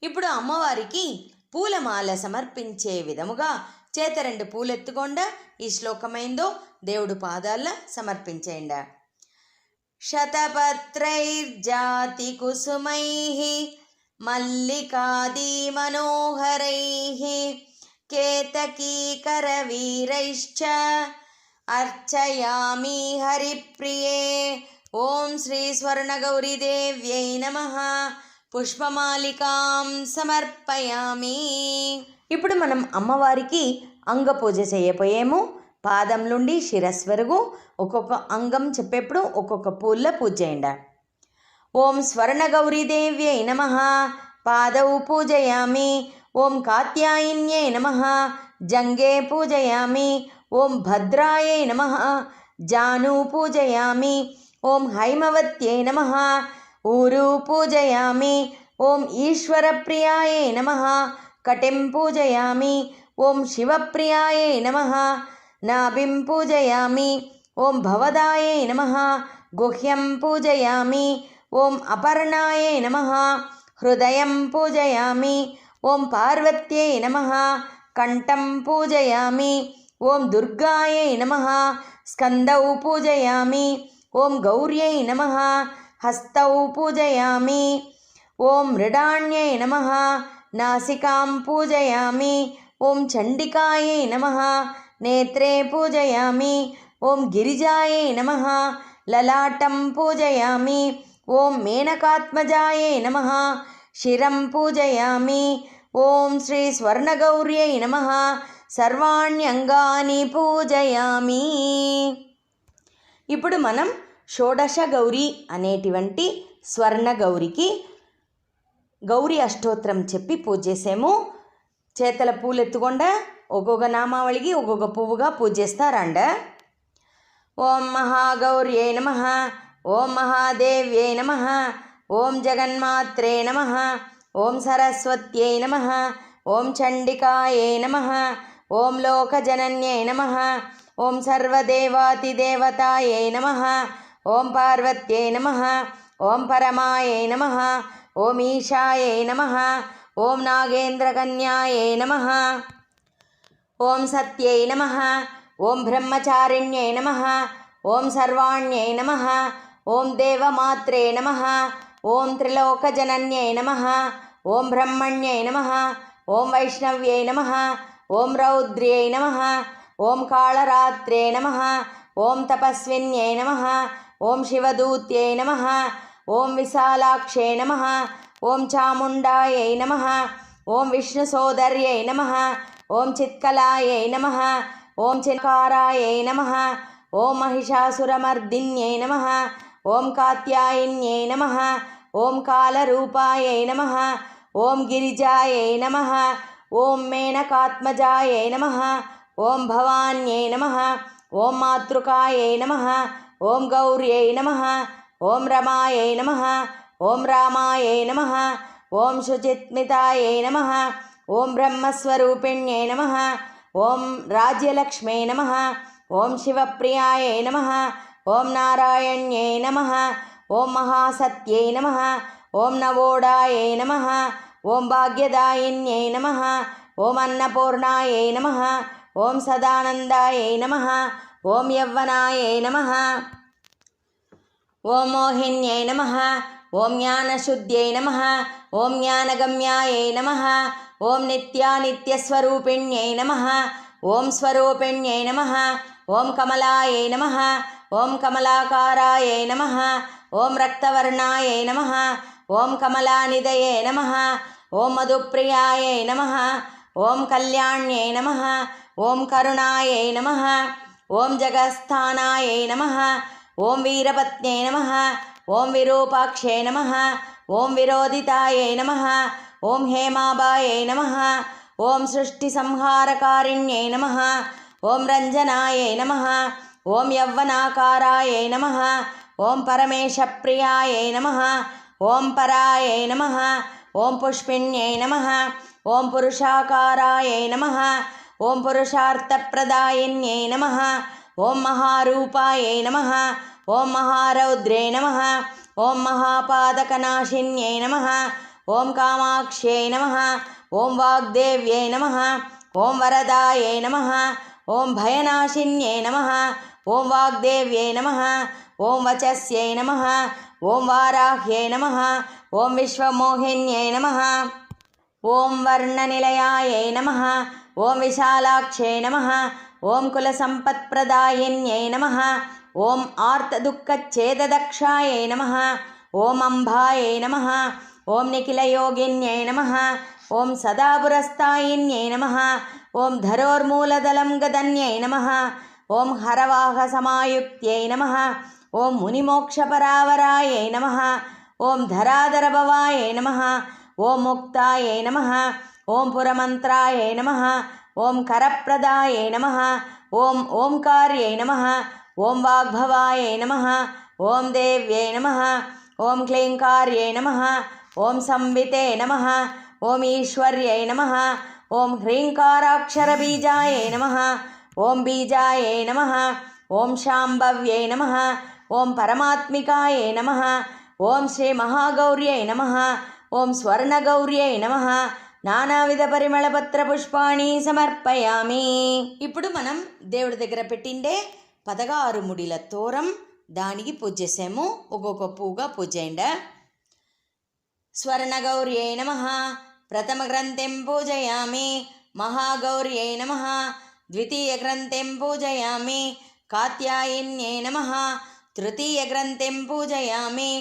ఇప్పుడు అమ్మవారికి పూలమాల సమర్పించే విధముగా చేత 2 పూలెత్తుకొండ ఈ శ్లోకమైందో దేవుడు పాదాల సమర్పించేయండి. శతపత్రైర్జాతి కుసుమైః మల్లికాది మనోహరైః కేతకీకరవీరైశ్చ అర్చయామి హరిప్రియే. ఓం శ్రీ స్వర్ణగౌరీదేవ్యై నమః. పుష్పమాలికాం సమర్పయామి. ఇప్పుడు మనం అమ్మవారికి అంగపూజ చేయబోయేము. పాదం నుండి శిరస్సు వరకు ఒక్కొక్క అంగం చెప్పేప్పుడు ఒక్కొక్క పూల పూజ చేయండి. ఓం స్వర్ణగౌరీదేవ్యై నమః. పాదౌ పూజయామి. ఓం కాత్యాయన్యై నమః. జంగే పూజయామి. ఓం భద్రాయై నమః. జాను పూజయామి. ఓం హైమవత్యై నమః. ఊరు పూజయామి. ఓం ఈశ్వరప్రియాయై నమః. కటిం పూజయామి. ఓం శివప్రియాయై నమః. నాభిం పూజయామి. ఓం భవదాయై నమః. గుహ్యం పూజయామి. ఓం అపర్ణాయై నమః. హృదయం పూజయామి. ఓం పార్వత్యై నమః. కంఠం పూజయామి. ఓం దుర్గాయై నమః. స్కందౌ పూజయామి. ఓం గౌర్యై నమః. హస్తౌ పూజయామి. ఓం మృడాణ్యై నమః. నాసికాం పూజయామి. ఓం చండికాయై నమః. నేత్రే పూజయామి. ఓం గిరిజాయై నమః. లలాటం పూజయామి. ఓం మేనకాత్మజాయై నమః. శిరం పూజయామి. ఓం శ్రీ స్వర్ణగౌర్యై నమః. సర్వాణ్యంగాని పూజయామి. ఇప్పుడు మనం షోడశ గౌరీ అనేటువంటి స్వర్ణగౌరికి గౌరీ అష్టోత్తరం చెప్పి పూజ చేసాము. చేతల పూలు ఎత్తుకుండా ఒక్కొక్క నామావళికి ఒక్కొక్క పువ్వుగా పూజ చేస్తారండ. ఓం మహాగౌర్యై నమః. ఓం మహాదేవ్యై నమః. ఓం జగన్మాత్రే నమః. ఓం సరస్వత్యై నమః. ఓం చండికాయై నమః. ఓం లోకజనన్యై నమః. ఓం సర్వదేవాతిదేవతాయై నమః. ఓం పార్వత్యై నమః. ఓం పరమాయై నమః. ఓం ఈశాయై నమః. ఓం నాగేంద్రకన్యాయై నమః. ఓం సత్యై నమః. ఓం బ్రహ్మచారిణ్యై నమః. ఓం సర్వాణ్యై నమః. ఓం దేవమాత్రే నమః. ఓం త్రిలోకజనన్యై నమః. ఓం బ్రహ్మణ్యై నమః. ఓం వైష్ణవ్యై నమః. ఓం రౌద్ర్యై నమః. ఓం కాళరాత్రే నమః. ఓం తపస్విన్యై నమః. ఓం శివదూత్యై నమః. ఓం విశాలాక్షై నమః. ఓం చాముండాయై నమః. ఓం విష్ణుసోదర్యై నమః. ఓం చిత్కలాయై నమః. ఓం చిత్కారాయై నమః. ఓం మహిషాసురమర్దిన్యై నమః. ఓం కాత్యాయన్యై నమః. ఓం కాలరూపాయై నమః. ఓం గిరిజాయై నమః. ఓం మేనకాత్మజాయై నమః. ఓం భవాన్యై నమః. ఓం మాతృకాయై నమః. ఓం గౌర్యై నమః. ఓం రమాయై నమః. ఓం రామాయై నమః. ఓం శుచిత్మితాయై నమః. ఓం బ్రహ్మస్వరూపిణ్యై నమః. ఓం రాజ్యలక్ష్మై నమః. ఓం శివప్రియాయై నమః. ఓం నారాయణ్యై నమః. ఓం మహాసత్యై నమః. ఓం నవోడాయై నమః. ఓం భాగ్యదాయిన్యై నమః. ఓం అన్నపూర్ణాయై నమః. ఓం సదానందాయై నమః. ఓం యవ్వనాయై నమః. ఓం మోహిన్యై నమః. ఓం జ్ఞానశుద్ధ్యై నమః. ఓం జ్ఞానగమ్యాయై నమః. ఓం నిత్యానిత్యస్వరూపిణ్యై నమః. ఓం స్వరూపిణ్యై నమః. ఓం కమలాయై నమః. ఓం కమలాకారాయై నమః. ఓం రక్తవర్ణాయై నమః. ఓం కమలానిదయే నమః. ఓం మధుప్రియాయై నమః. ఓం కళ్యాణ్యై నమః. ఓం కరుణాయై నమః. ఓం జగస్థానాయై నమః. ఓం వీరపత్న్యై నమః. ఓం విరూపాక్షై నమః. ఓం విరోధితాయై నమః. ఓం హేమాబాయై నమః. ఓం సృష్టి సంహారకారిణ్యై నమః. ఓం రంజనాయై నమః. ఓం యవ్వనాకారాయై నమః. ఓం పరమేశప్రియాయై నమః. ఓం పరాయై నమః. ఓం పుష్పిణ్యై నమః. ఓం పురుషాకారాయై నమః. ఓం పురుషార్థప్రదాయిన్యై నమః. ఓం మహారూపాయై నమః. ఓం మహారౌద్రే నమః. ఓం మహాపాదకనాశిన్యై నమః. ఓం కామాక్ష్యై నమః. ఓం వాగ్దేవ్యై నమః. ఓం వరదాయై నమః. ఓం భయనాశిన్యై నమః. ఓం వాగ్దేవ్యై నమః. ఓం వచస్యై నమః. ఓం వారాహ్యై నమః. ఓం విశ్వమోహిన్యై నమః. ఓం వర్ణనిలయాయై నమః. ఓం విశాలాక్షై నమః. ఓం కులసంపత్ప్రదాయిన్యై నమః. ఓం ఆర్తదుఃఖచ్ఛేదదక్షాయై నమః. ఓం అంబాయై నమః. ఓం నిఖిలయోగిన్యై నమః. ఓం సదాపురస్థాయిన్యై నమః. ఓం ధరోర్మూలదలం గదన్యై నమః. ఓం హరవాహసమాయుక్త్యై నమః. ఓం మునిమోక్షపరావరాయై నమః. ఓం ధరాధరభవాయై నమః. ఓం ముక్తాయై నమః. ఓం పురమంత్రాయై నమః. ఓం కరప్రదాయై నమః. ఓం ఓంకార్యై నమః. ఓం వాగ్భవాయై నమః. ఓం దేవ్యై నమః. ఓం క్లీంకార్యై నమః. ఓం సంవితే నమః. ఓం ఈశ్వర్యై నమః. ఓం హ్రీంకారాక్షరబీజాయై నమః. ఓం బీజాయై నమః. ఓం శాంభవ్యై నమః. ఓం పరమాత్మికాయై నమః. ఓం శ్రీ మహాగౌర్యై నమః. ఓం స్వర్ణగౌర్యై నమః. నానావిధ పరిమళపత్ర పుష్పాణి సమర్పయామి. ఇప్పుడు మనం దేవుడి దగ్గర పెట్టిండే 16 ముడిల తోరం, దానికి పూజ చేసాము. ఒక్కొక్క పువ్వుగా పూజ చేయండి. స్వర్ణగౌర్యై నమః. ప్రథమ గ్రంథిం పూజయామి. మహాగౌర్యై నమః. ద్వితీయ గ్రంథిం పూజయామి. కాత్యాయన్యై నమః. తృతీయ గ్రంథిం పూజయామి.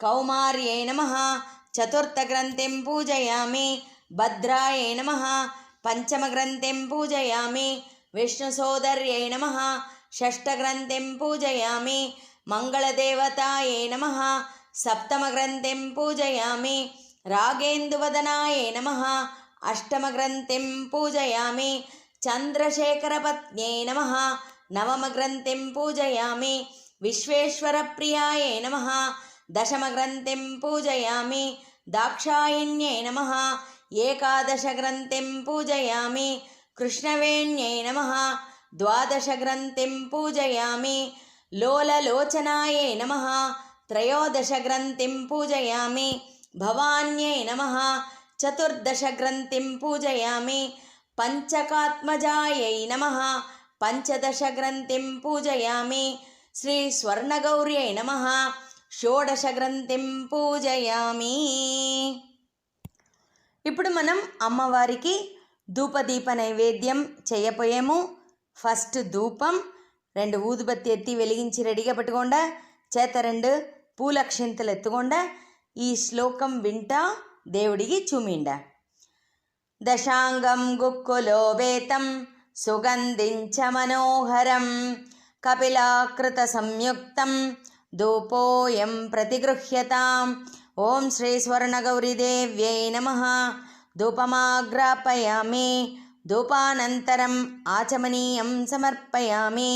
కౌమార్యై నమః. చతుర్థ గ్రంథిం పూజయామి. భద్రాయై నమః. పంచమ గ్రంథిం పూజయామి. విష్ణుసోదర్యై నమః. షష్ఠ గ్రంథిం పూజయామి. మంగళదేవతాయై నమః. సప్తమ గ్రంథిం పూజయామి. రాగేందువదనాయై నమః. అష్టమ గ్రంథిం పూజయామి. చంద్రశేఖరపత్న్యై నమః. నవమ గ్రంథిం పూజయామి. విశ్వేశ్వరప్రియాయై నమః. దశమ గ్రంథిం పూజయామి. దాక్షాయిన్యై నమః. ఏకాదశ గ్రంథిం పూజయామి. కృష్ణవేణ్యై నమః. ద్వాదశ గ్రంథిం పూజయామి. లోలలోచనాయై నమః. త్రయోదశ గ్రంథిం పూజయామి. భవాన్యై నమః. చతుర్దశ గ్రంథిం పూజయామి. పంచకాత్మజాయై నమః. పంచదశ గ్రంథిం పూజయామి. శ్రీ స్వర్ణగౌర్యై నమః. షోడశ గ్రంథిం పూజయామి. ఇప్పుడు మనం అమ్మవారికి ధూపదీప నైవేద్యం చేయపోయాము. ఫస్ట్ ధూపం, 2 ఊదుబత్తి ఎత్తి వెలిగించి రెడీగా పెట్టుకోండా. చేత 2 పూలక్షింతలు ఎత్తుకోండా. ఈ శ్లోకం వింటా దేవుడికి చూమిండ. దశాంగం గుక్కులోపేతం సుగంధించ మనోహరం కపిలాకృత సంయుక్తం ధూపోయం ప్రతిగృహ్యతాం. ఓం శ్రీ స్వర్ణగౌరీదేవ్యై నమః. ధూపమాగ్రాపయామి. ధూపానంతరం ఆచమనీయం సమర్పయామి.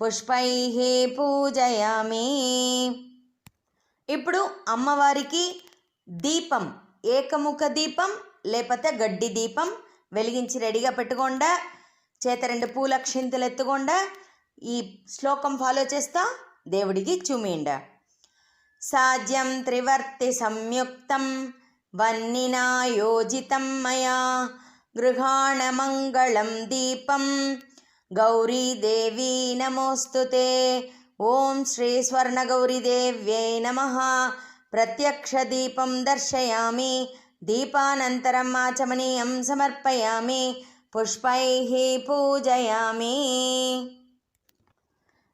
పుష్పైః పూజయామి. ఇప్పుడు అమ్మవారికి దీపం, ఏకముఖ దీపం లేకపోతే గడ్డి దీపం వెలిగించి రెడీగా పెట్టుకోండా. చేత 2 పూలక్షింతలు ఎత్తుకోండా. ఈ శ్లోకం ఫాలో చేస్తా దేవుడికి చూమిండ. సాజ్యం త్రివర్తి సంయుక్తం వన్నినా యోజితం మయా గృహాణ మంగళం దీపం గౌరీదేవీ నమోస్తుతే. ఓం శ్రీ స్వర్ణగౌరీదేవ్యై నమః. ప్రత్యక్ష దీపం దర్శయామి. దీపానంతరం ఆచమనీయం సమర్పయామి. పుష్పైః పూజయామి.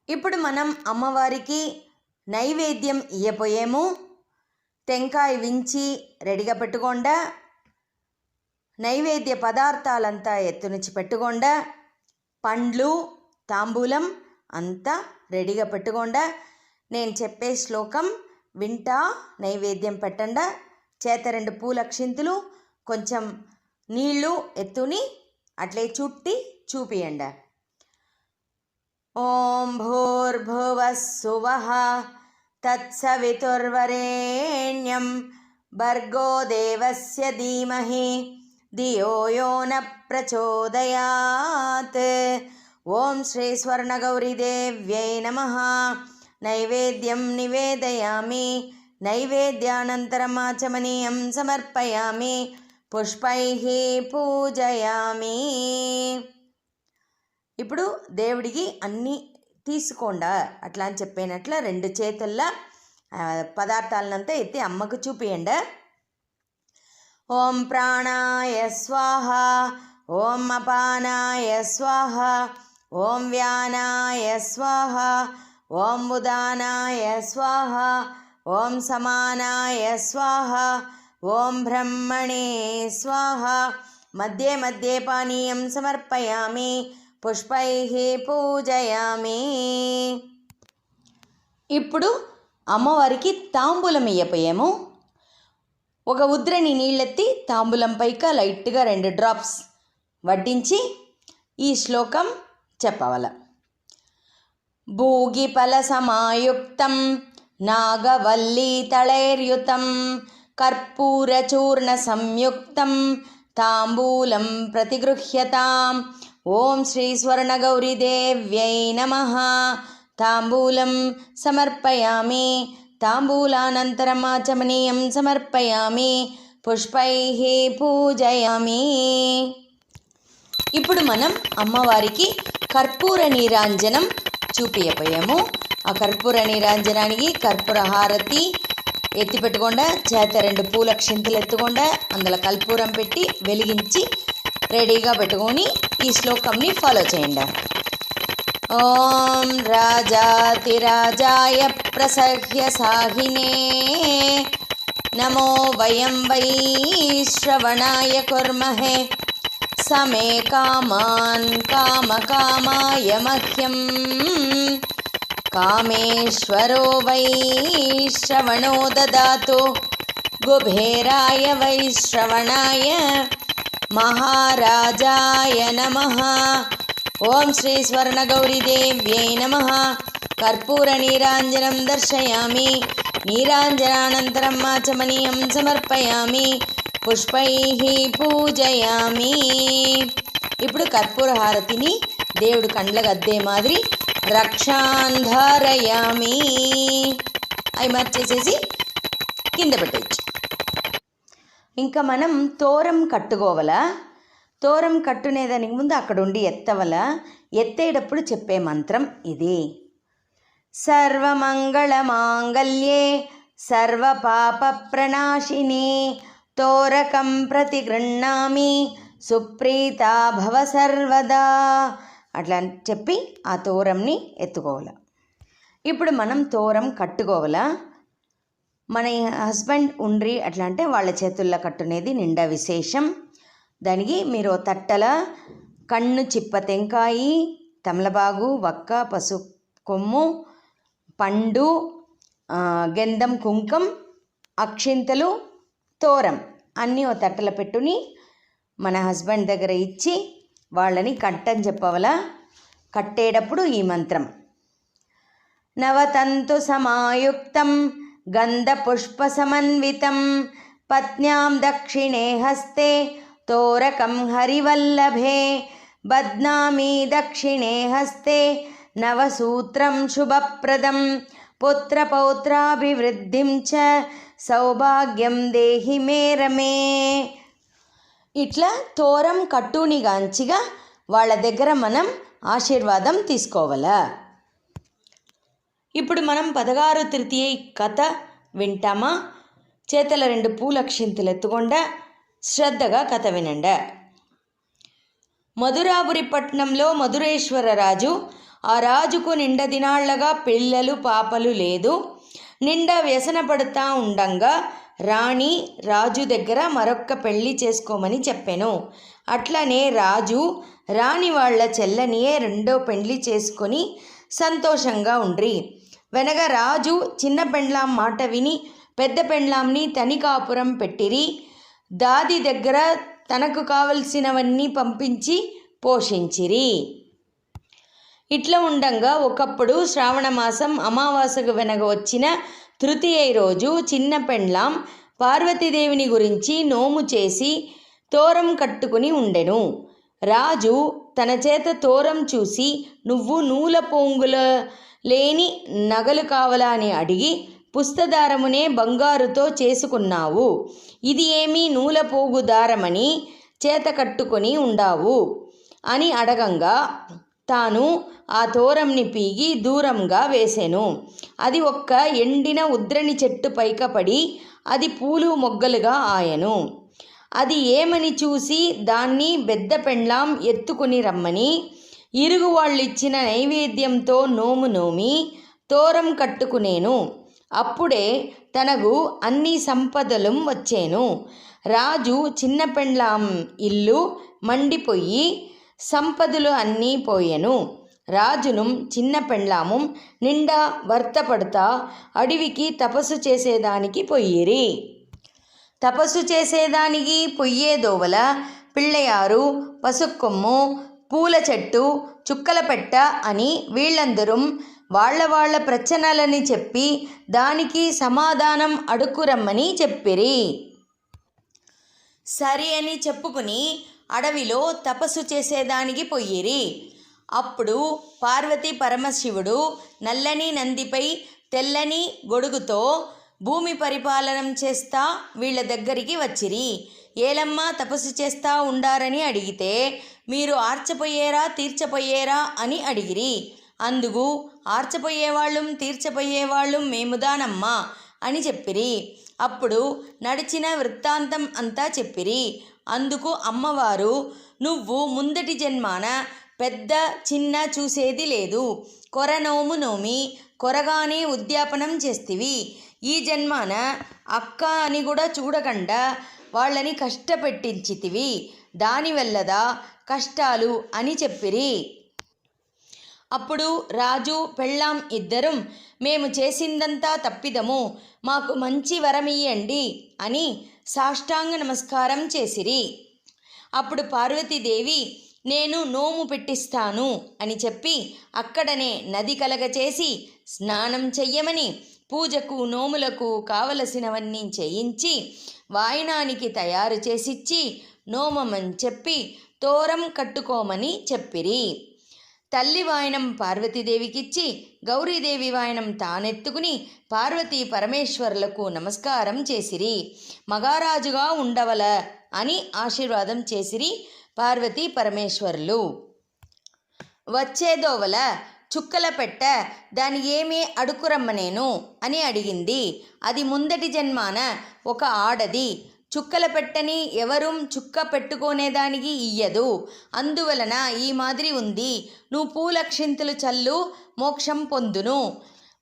ఇప్పుడు మనం అమ్మవారికి నైవేద్యం ఇయ్యపోయాము. టెంకాయ వించి రెడీగా పెట్టుకోండా. నైవేద్య పదార్థాలంతా ఎత్తునుంచి పెట్టుకోండా. పండ్లు, తాంబూలం అంతా రెడీగా పెట్టుకోండా. నేను చెప్పే శ్లోకం వింటా నైవేద్యం పెట్టండా. చేత 2 పూలక్షింతలు, కొంచెం నీళ్ళు ఎత్తుని అట్లే చుట్టి చూపియండి. ఓం భూర్భువః సువః తత్సవితుర్వరేణ్యం భర్గో దేవస్య ధీమహి ధియో యో న ప్రచోదయాత్. ఓం శ్రీ స్వర్ణగౌరీదేవ్యై నమః. నైవేద్యం నివేదయామి. నైవేద్యానంతరమాచమనీయం సమర్పయామి, పుష్పైః పూజయామి. ఇప్పుడు దేవుడికి అన్నీ తీసుకోండా అట్లా అని చెప్పినట్ల 2 చేతుల్లో పదార్థాలనంతా ఎత్తి అమ్మకు చూపియండి. ఓం ప్రాణాయ స్వాహ, ఓం అపానాయ స్వాహ, ఓం వ్యానాయ స్వాహ, ఓం ఉదానాయ స్వాహ, ఓం సమానాయ స్వాహ, ఓం బ్రహ్మణే స్వాహ. మధ్యే మధ్యే పానీయం సమర్పయామి, పుష్పైః పూజయామి. ఇప్పుడు అమ్మవారికి తాంబూలం ఇయ్యపోయాము. ఒక ఉద్రణి నీళ్ళెత్తి తాంబూలం పైక లైట్గా 2 డ్రాప్స్ వడ్డించి ఈ శ్లోకం చెప్పవల. భూగిఫల సమాయుక్తం నాగవల్లీతళైర్యుతం కర్పూరచూర్ణ సంయుక్తం తాంబూలం ప్రతిగృహ్యతాం. ఓం శ్రీ స్వర్ణగౌరీదేవ్యై నమః. తాంబూలం సమర్పయామి, తాంబూలానంతరమాచమనీయం సమర్పయామి, పుష్పైః పూజయామి. ఇప్పుడు మనం అమ్మవారికి కర్పూర నీరాంజనం చూపియపోయాము. ఆ కర్పూర నీరాంజనానికి కర్పూర హారతి ఎత్తి పెట్టుకుండా, చేత 2 పూల క్షింతలు ఎత్తుకుండా, అందులో కర్పూరం పెట్టి వెలిగించి రెడీగా పెట్టుకొని ఈ శ్లోకంని ఫాలో చేయండి. ఓం రాజాతిరాజాయ ప్రసహ్య సాహినే నమో వయం వై శ్రవణాయ కుర్మహే సమే కామాన్ కామకామాయ మహ్యం కామేశ్వరో వై శ్రవణో దదాతు కుబేరాయ వై శ్రవణాయ మహారాజాయ నమః. ఓం శ్రీ స్వర్ణగౌరీదేవ్యై నమః. కర్పూర నీరాంజనం దర్శయామి, నీరాంజనానంతరం ఆచమనీయం సమర్పయామి, పుష్పైః పూజయామి. ఇప్పుడు కర్పూర హారతిని దేవుడు కండ్లకు అద్దే మాదిరి రక్షాంధారయామి అవి మార్చేసేసి కింద పెట్టచ్చు. ఇంకా మనం తోరం కట్టుకోవాల. తోరం కట్టునేదానికి ముందు అక్కడ ఉండి ఎత్తవల. ఎత్తేటప్పుడు చెప్పే మంత్రం ఇది. సర్వమంగళమాంగళ్యే సర్వపాప ప్రణాశిని తోరకం ప్రతిగృహ్ణామి సుప్రీతా భవ సర్వదా. అట్లా చెప్పి ఆ తోరంని ఎత్తుకోవాలి. ఇప్పుడు మనం తోరం కట్టుకోవాలా. మన హస్బెండ్ ఉండ్రి అట్లా అంటే వాళ్ళ చేతుల్లో కట్టునేది నిండా విశేషం. దానికి మీరు తట్టల కన్ను చిప్ప టెంకాయి, తమలపాకు, వక్క, పసుపు కొమ్ము, పండు, గంధం, కుంకం, అక్షింతలు, తోరం అన్నీ ఓ తట్టల పెట్టుని మన హస్బెండ్ దగ్గర ఇచ్చి వాళ్ళని కట్టని చెప్పవలా. కట్టేటప్పుడు ఈ మంత్రం. నవతంతు సమాయుక్తం గంధపుష్ప సమన్వితం పత్న్యాం దక్షిణే హస్తే తోరకం హరివల్లభే బధ్నామి దక్షిణే హస్తే నవసూత్రం శుభప్రదం పుత్రపౌత్రాభివృద్ధిం చ సౌభాగ్యం దేహి మే రమే. ఇట్లా తోరం కట్టునిగాంచిగా వాళ్ళ దగ్గర మనం ఆశీర్వాదం తీసుకోవాలా. ఇప్పుడు మనం 16 తృతీయ కథ వింటామా? చేతల 2 పూల క్షింతలు ఎత్తుకొండ శ్రద్ధగా కథ వినండి. మధురాపురి పట్టణంలో మధురేశ్వర రాజు. ఆ రాజుకు నిండా దినాళ్లగా పిల్లలు పాపలు లేదు. నిండా వ్యసన పడుతూ ఉండంగా రాణి రాజు దగ్గర మరొక్క పెళ్లి చేసుకోమని చెప్పాను. అట్లనే రాజు రాణి వాళ్ళ చెల్లనియే 2వ పెళ్లి చేసుకొని సంతోషంగా ఉండ్రి. వెనక రాజు చిన్న పెండ్లాం మాట విని పెద్ద పెండ్లాంని తని కాపురం పెట్టిరి. దాది దగ్గర తనకు కావలసినవన్నీ పంపించి పోషించిరి. ఇట్లా ఉండంగా ఒకప్పుడు శ్రావణ మాసం అమావాస్యకు వెనక వచ్చిన తృతీయ రోజు చిన్న పెండ్లాం పార్వతీదేవిని గురించి నోము చేసి తోరం కట్టుకుని ఉండెను. రాజు తన చేత తోరం చూసి నువ్వు నూల పొంగుల లేని నగలు కావాలా అని అడిగి పుస్తదారమునే బంగారుతో చేసుకున్నావు, ఇది ఏమీ నూలపోగు దారమని చేత కట్టుకొని ఉండావు అని అడగంగా తాను ఆ తోరంని పీగి దూరంగా వేసెను. అది ఒక్క ఎండిన ఉద్రణి చెట్టు పైకపడి అది పూలు మొగ్గలుగా ఆయను. అది ఏమని చూసి దాన్ని పెద్ద పెండ్లాం ఎత్తుకుని రమ్మని ఇరుగు వాళ్ళిచ్చిన నైవేద్యంతో నోము నోమి తోరం కట్టుకునేను. అప్పుడే తనకు అన్ని సంపదలు వచ్చేను. రాజు చిన్న పెండ్లాం ఇల్లు మండిపోయి సంపదలు అన్నీ పోయెను. రాజును చిన్న పెండ్లాము నిండా వర్తపడతా అడవికి తపస్సు చేసేదానికి పొయ్యిరి. తపస్సు చేసేదానికి పొయ్యేదోవల పిళ్ళయారు, పసుకొమ్ము, పూల చెట్టు, చుక్కల పెట్ట అని వీళ్ళందరూ వాళ్ళ ప్రచనలని చెప్పి దానికి సమాధానం అడుక్కురమ్మని చెప్పిరి. సరి అని చెప్పుకుని అడవిలో తపస్సు చేసేదానికి పొయ్యిరి. అప్పుడు పార్వతీ పరమశివుడు నల్లని నందిపై తెల్లని గొడుగుతో భూమి పరిపాలనం చేస్తా వీళ్ళ దగ్గరికి వచ్చిరి. ఏలమ్మా తపస్సు చేస్తా ఉండారని అడిగితే మీరు ఆర్చపోయేరా తీర్చపోయేరా అని అడిగిరి. అందుకు ఆర్చపోయేవాళ్ళం తీర్చపోయేవాళ్ళం మేముదానమ్మా అని చెప్పిరి. అప్పుడు నడిచిన వృత్తాంతం అంతా చెప్పిరి. అందుకు అమ్మవారు, నువ్వు ముందటి జన్మాన పెద్ద చిన్న చూసేది లేదు, కొరనోము నోమి కొరగానే ఉద్యాపనం చేస్తివి. ఈ జన్మాన అక్క అని కూడా చూడకుండా వాళ్ళని కష్టపెట్టించితివి, దానివల్లదా కష్టాలు అని చెప్పిరి. అప్పుడు రాజు పెళ్ళాం ఇద్దరం మేము చేసిందంతా తప్పిదము, మాకు మంచి వరమియ్యండి అని సాష్టాంగ నమస్కారం చేసిరి. అప్పుడు పార్వతీదేవి నేను నోము పెట్టిస్తాను అని చెప్పి అక్కడనే నది కలగచేసి స్నానం చెయ్యమని పూజకు నోములకు కావలసినవన్నీ చేయించి వాయినానికి తయారు చేసిచ్చి నోమమని చెప్పి తోరం కట్టుకోమని చెప్పిరి. తల్లి వాయనం పార్వతీదేవికిచ్చి గౌరీదేవి వాయనం తానెత్తుకుని పార్వతీ పరమేశ్వరులకు నమస్కారం చేసిరి. మగారాజుగా ఉండవల అని ఆశీర్వాదం చేసిరి పార్వతీ పరమేశ్వరులు. వచ్చేదోవల చుక్కల పెట్ట దాని ఏమీ అడుకురమ్మనేను అని అడిగింది. అది ముందటి జన్మాన ఒక ఆడది. చుక్కల పెట్టని ఎవరూ చుక్క పెట్టుకునేదానికి ఇయ్యదు, అందువలన ఈ మాదిరి ఉంది. నువ్వు పూలక్షింతలు చల్లు మోక్షం పొందును.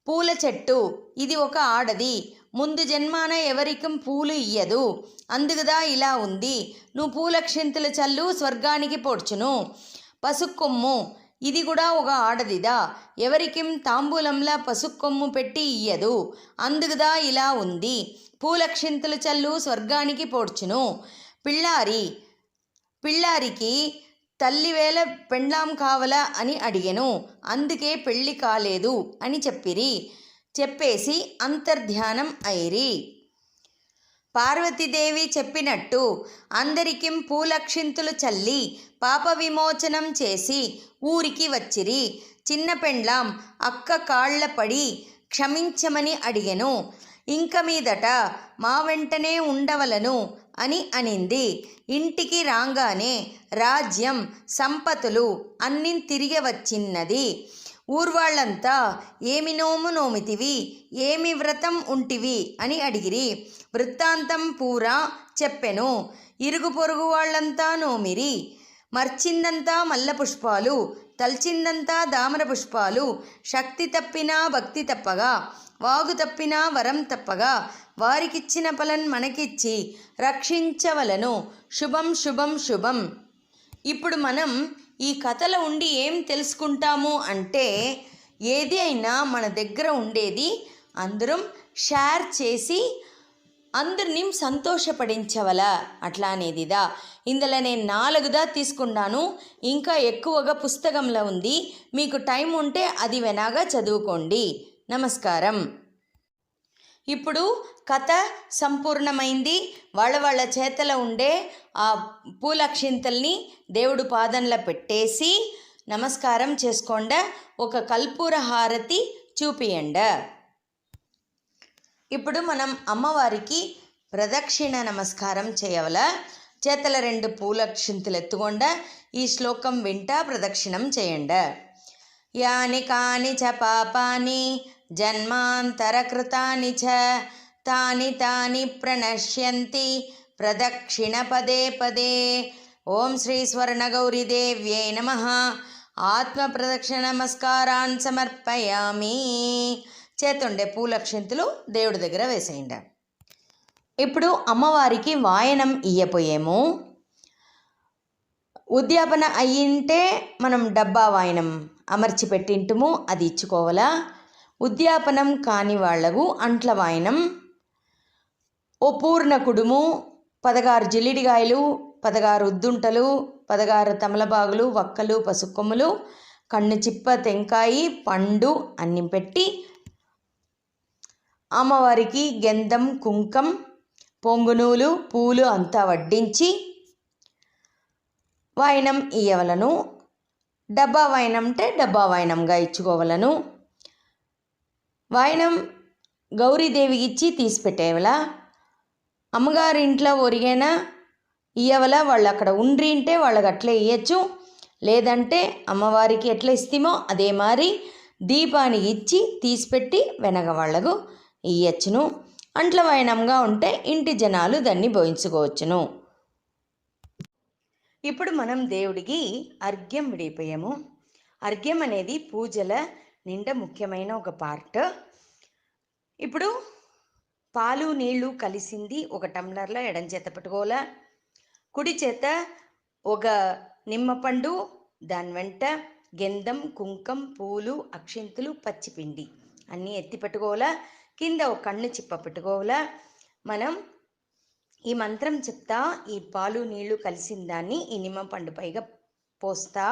పూల చెట్టు ఇది ఒక ఆడది, ముందు జన్మాన ఎవరికి పూలు ఇయ్యదు, అందుకుదా ఇలా ఉంది. నువ్వు పూలక్షింతలు చల్లు స్వర్గానికి పోడ్చును. పసుకొమ్ము ఇది కూడా ఒక ఆడదిదా, ఎవరికి తాంబూలంలా పసుకొమ్ము పెట్టి ఇయ్యదు, అందుకుదా ఇలా ఉంది. పూలక్షింతలు చల్లు స్వర్గానికి పోడ్చును. పిల్లారికి తల్లివేళ పెండ్లాం కావలా అని అడిగెను, అందుకే పెళ్ళి కాలేదు అని చెప్పిరి. చెప్పేసి అంతర్ధ్యానం అయిరి. పార్వతీదేవి చెప్పినట్టు అందరికీ పూలక్షింతులు చల్లి పాప విమోచనం చేసి ఊరికి వచ్చిరి. చిన్న పెండ్లాం అక్క కాళ్ల పడి క్షమించమని అడిగెను. ఇంక మీదట మా వెంటనే ఉండవలను అని అనింది. ఇంటికి రాగానే రాజ్యం సంపతులు అన్నీ తిరిగి వచ్చిన్నది. ఊర్వాళ్ళంతా ఏమి నోము నోమితివి, ఏమి వ్రతం ఉంటివి అని అడిగిరి. వృత్తాంతం పూరా చెప్పెను. ఇరుగు పొరుగు వాళ్ళంతా నోమిరి. మర్చిందంతా మల్ల పుష్పాలు, తల్చిందంతా దామర పుష్పాలు. శక్తి తప్పినా భక్తి తప్పగా, వాగు తప్పినా వరం తప్పగా, వారికిచ్చిన ఫలం మనకిచ్చి రక్షించవలను. శుభం శుభం శుభం. ఇప్పుడు మనం ఈ కథలో ఉండి ఏం తెలుసుకుంటాము అంటే, ఏది అయినా మన దగ్గర ఉండేది అందరం షేర్ చేసి అందరినీ సంతోషపడించవల అట్లా అనేదిదా. ఇందులో నేను 4దా తీసుకున్నాను, ఇంకా ఎక్కువగా పుస్తకంలో ఉంది. మీకు టైం ఉంటే అది వెనాగా చదువుకోండి. నమస్కారం. ఇప్పుడు కథ సంపూర్ణమైంది. వాళ్ళ చేతలో ఉండే ఆ పూలక్షింతల్ని దేవుడు పాదంలో పెట్టేసి నమస్కారం చేసుకోండి. ఒక కర్పూర హారతి చూపియండి. ఇప్పుడు మనం అమ్మవారికి ప్రదక్షిణ నమస్కారం చేయవల. చేతల 2 పూలక్షింతలు ఎత్తుకొండ ఈ శ్లోకం వింటా ప్రదక్షిణం చేయండ. యాని కాని చ పాపాని జన్మాంతరకృతాని చ తాని తాని ప్రణశ్యంతి ప్రదక్షిణ పదే పదే. ఓం శ్రీ స్వర్ణగౌరీదేవ్యై నమః. ఆత్మ ప్రదక్షిణ నమస్కారాన్ సమర్పయామి. చేతుండే పూలక్షింతలు దేవుడి దగ్గర వేసేయండి. ఇప్పుడు అమ్మవారికి వాయనం ఇయ్యపోయేము. ఉద్యాపన అయ్యింటే మనం డబ్బా వాయనం అమర్చి పెట్టింటుము, అది ఇచ్చుకోవాలా. ఉద్యాపనం కాని వాళ్లకు అంట్ల వాయనం, ఓ పూర్ణ కుడుము, 16 జిల్లిడిగాయలు, 16 ఉద్దుంటలు, 16 తమలపాకులు, వక్కలు, పసుకొమ్ములు, కన్ను చిప్ప, టెంకాయి, పండు అన్ని పెట్టి అమ్మవారికి గంధం, కుంకం, పొంగునూలు, పూలు అంతా వడ్డించి వాయనం ఇయ్యవలను. డబ్బా వాయనం అంటే డబ్బా వాయనంగా ఇచ్చుకోవలను. వాయనం గౌరీదేవికి ఇచ్చి తీసిపెట్టేవల. అమ్మగారి ఇంట్లో ఒరిగైనా ఇయ్యవల. వాళ్ళు అక్కడ ఉండ్రింటే వాళ్ళకి అట్లే ఇయ్యచ్చు. లేదంటే అమ్మవారికి ఎట్లా ఇస్తామో అదే మారి దీపానికి ఇచ్చి తీసిపెట్టి వెనక వాళ్లకు ఇయ్యచ్చును. అంట్ల వాయనంగా ఉంటే ఇంటి జనాలు దాన్ని భోయించుకోవచ్చును. ఇప్పుడు మనం దేవుడికి అర్ఘ్యం విడిపోయాము. అర్ఘ్యం అనేది పూజల నిండా ముఖ్యమైన ఒక పార్ట్. ఇప్పుడు పాలు నీళ్లు కలిసింది ఒక టంబ్లర్లో ఎడం చేత పట్టుకోవాలా. కుడి చేత ఒక నిమ్మపండు, దాని వెంట గంధం, కుంకం, పూలు, అక్షింతలు, పచ్చిపిండి అన్నీ ఎత్తి పెట్టుకోవాలా. కింద ఒక కన్ను చిప్ప పెట్టుకోవాలా. మనం ఈ మంత్రం చెప్తా ఈ పాలు నీళ్లు కలిసిన దాన్ని ఈ నిమ్మపండు పైగా పోస్తా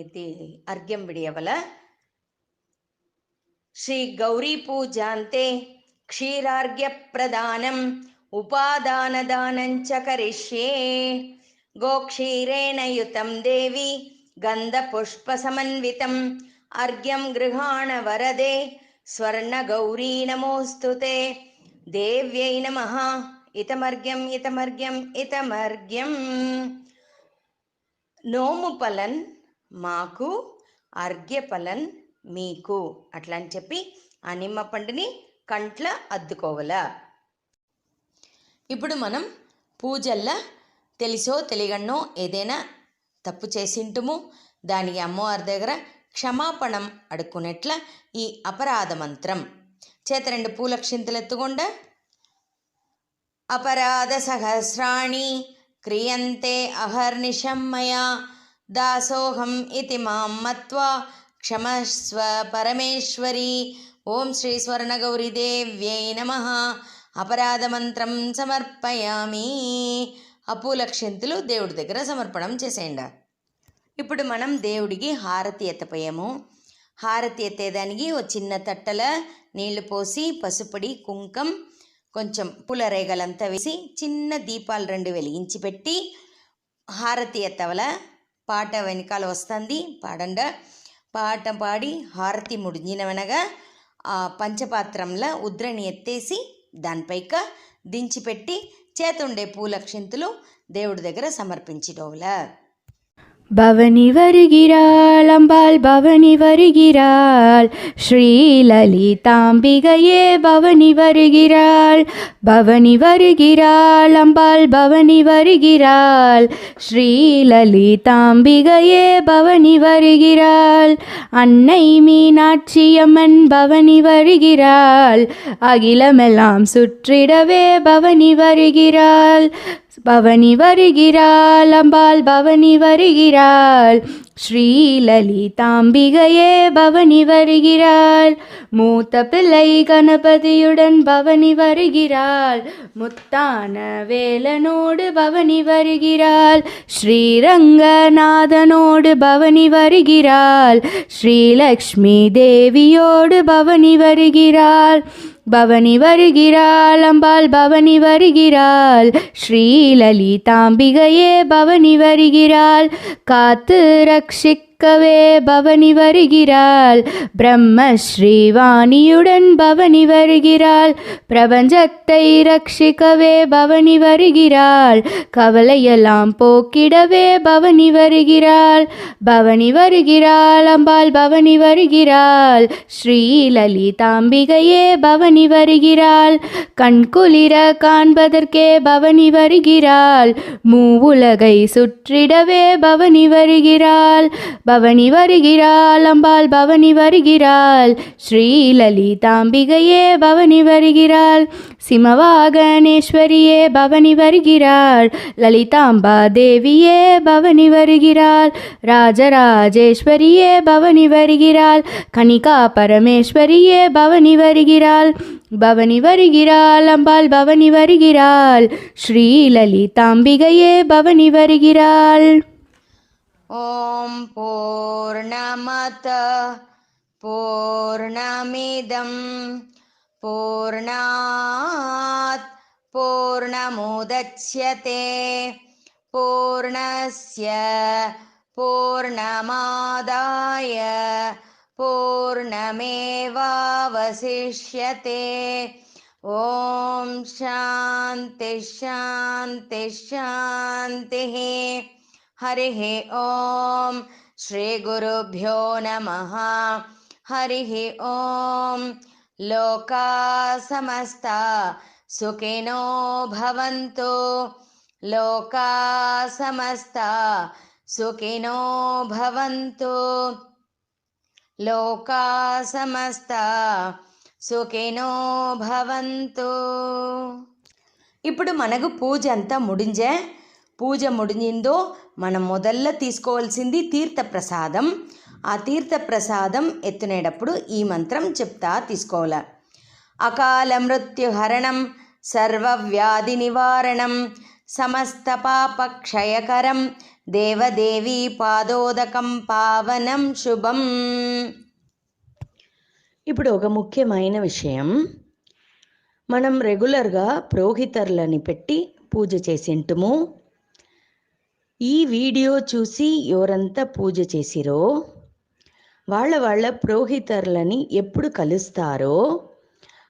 ఇది అర్ఘ్యం విడియవల. శ్రీ గౌరీ పూజాంతే క్షీరార్ఘ్య ప్రదానం ఉపాదానదానంచ కరిష్యే. గోక్షీరేణ యుతం దేవి గంధపుష్ప సమన్వితం అర్ఘ్యం గృహాణ వరదే స్వర్ణగౌరీ నమోస్తుతే. దేవ్యై నమః. ఇతమర్ఘ్యం ఇతమర్ఘ్యం ఇతమర్ఘ్యం. నోము పలన్ మాకు, అర్ఘ్య పలన్ మీకు అట్లా అని చెప్పి ఆ నిమ్మ పండుని కంట్ల అద్దుకోవాలా. ఇప్పుడు మనం పూజల్లో తెలిసో తెలియగన్నో ఏదైనా తప్పు చేసింటుము, దానికి అమ్మవారి దగ్గర క్షమాపణం అడుక్కునేట్ల ఈ అపరాధ మంత్రం. చేత 2 పూలక్షింతలు ఎత్తుకొండ. అపరాధ సహస్రాణి క్రియంతే అహర్నిశం మయా దాసోహం ఇతి మాం మత్వా క్షమస్వ పరమేశ్వరి. ఓం శ్రీ స్వర్ణగౌరీదేవ్యై నమః. అపరాధ మంత్రం సమర్పయామి. ఆ పూలక్షింతలు దేవుడి దగ్గర సమర్పణం చేసేయండి. ఇప్పుడు మనం దేవుడికి హారతి ఎత్తపోయాము. హారతి ఎత్తేదానికి ఒక చిన్న తట్టల నీళ్లు పోసి పసుపొడి, కుంకం, కొంచెం పూల రేగలంతా వేసి చిన్న దీపాలు 2 వెలిగించి పెట్టి హారతి ఎత్తవల. పాట వెనకాల వస్తుంది, పాడండ. పాట పాడి హారతి ముడిజినవనగా ఆ పంచపాత్రంలో ఉద్రని ఎత్తేసి దానిపైక దించిపెట్టి చేతుండే పూలక్షింతలు దేవుడి దగ్గర సమర్పించటోవల. பவனி வருகிறாள் அம்பாள் பவனி வருகிறாள் ஸ்ரீலலிதாம்பிகையே பவனி வருகிறாள். பவனி வருகிறாள் அம்பாள் பவனி வருகிறாள் ஸ்ரீலலிதாம்பிகையே பவனி வருகிறாள். அன்னை மீனாட்சியம்மன் பவனி வருகிறாள். அகிலமெல்லாம் சுற்றிடவே பவனி வருகிறாள். பவனி வருகிறாள் அம்பாள் பவனி வருகிறாள் ஸ்ரீலலிதாம்பிகையே பவனி வருகிறாள். மூத்த பிள்ளை கணபதியுடன் பவனி வருகிறாள். முத்தான வேலனோடு பவனி வருகிறாள். ஸ்ரீரங்கநாதனோடு பவனி வருகிறாள். ஸ்ரீலக்ஷ்மி தேவியோடு பவனி வருகிறாள். பவனி வருகிறாள் அம்பாள் பவனி வருகிறாள் ஸ்ரீலலிதாம்பிகையே பவனி வருகிறாள். காத்து ரட்சிக்க ரட்சிக்கவே பவனி வருகிறாள். பிரம்மஸ்ரீ வாணியுடன் பவனி வருகிறாள். பிரபஞ்சத்தை ரட்சிக்கவே பவனி வருகிறாள். கவலையெல்லாம் போக்கிடவே பவனி வருகிறாள். பவனி வருகிறாள் அம்பாள் பவனி வருகிறாள். ஸ்ரீ லலிதாம்பிகையே பவனி வருகிறாள். கண்குளிர காண்பதற்கே பவனி வருகிறாள். மூவுலகை சுற்றிடவே பவனி வருகிறாள். பவனி வருகிறாள் அம்பாள் பவனி வருகிறாள். ஸ்ரீ லலிதாம்பிகையே பவனி வருகிறாள். சிமவாகனேஸ்வரியே பவனி வருகிறாள். லலிதாம்பா தேவியே பவனி வருகிறாள். ராஜராஜேஸ்வரியே பவனி வருகிறாள். கனிகா பரமேஸ்வரியே பவனி வருகிறாள். பவனி வருகிறாள் அம்பாள் பவனி வருகிறாள். ஸ்ரீ லலிதாம்பிகையே பவனி வருகிறாள். ஓம் பூர்ணமத பூர்ணமிதம் பூர்ணாத் பூர்ணமுதச்யதே பூர்ணஸ்ய பூர்ணமாதாய பூர்ணமேவாவசிஷ்யதே. ஓம் சாந்தி சாந்தி சாந்தி. ஹரிः ஓம். ஸ்ரீ குருभ्यो நமः. ஹரிः ஓம். லோகா சமஸ்தா சுகினோ பவந்து. லோகா சமஸ்தா சுகினோ பவந்து. லோகா సమస్తా సుఖినో భవంతు. ఇప్పుడు మనకు పూజ అంతా ముడింజే. పూజ ముడిందో మనం మొదల్ల తీసుకోవాల్సింది తీర్థప్రసాదం. ఆ తీర్థప్రసాదం ఎత్తునేటప్పుడు ఈ మంత్రం చెప్తా తీసుకోవాలి. అకాల మృత్యుహరణం సర్వవ్యాధి నివారణం సమస్త పాప క్షయకరం దేవదేవి పాదోదకం పావనం శుభం. ఇప్పుడు ఒక ముఖ్యమైన విషయం, మనం రెగ్యులర్గా పురోహితర్లని పెట్టి పూజ చేసింటుము. ఈ వీడియో చూసి ఎవరంతా పూజ చేసిరో వాళ్ళ పురోహితర్లని ఎప్పుడు కలుస్తారో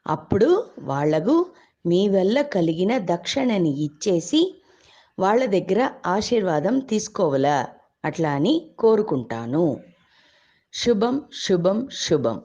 అప్పుడు వాళ్లకు మీ వల్ల కలిగిన దక్షిణని ఇచ్చేసి వాళ్ళ దగ్గర ఆశీర్వాదం తీసుకోవాలా అట్లా అని కోరుకుంటాను. శుభం శుభం శుభం.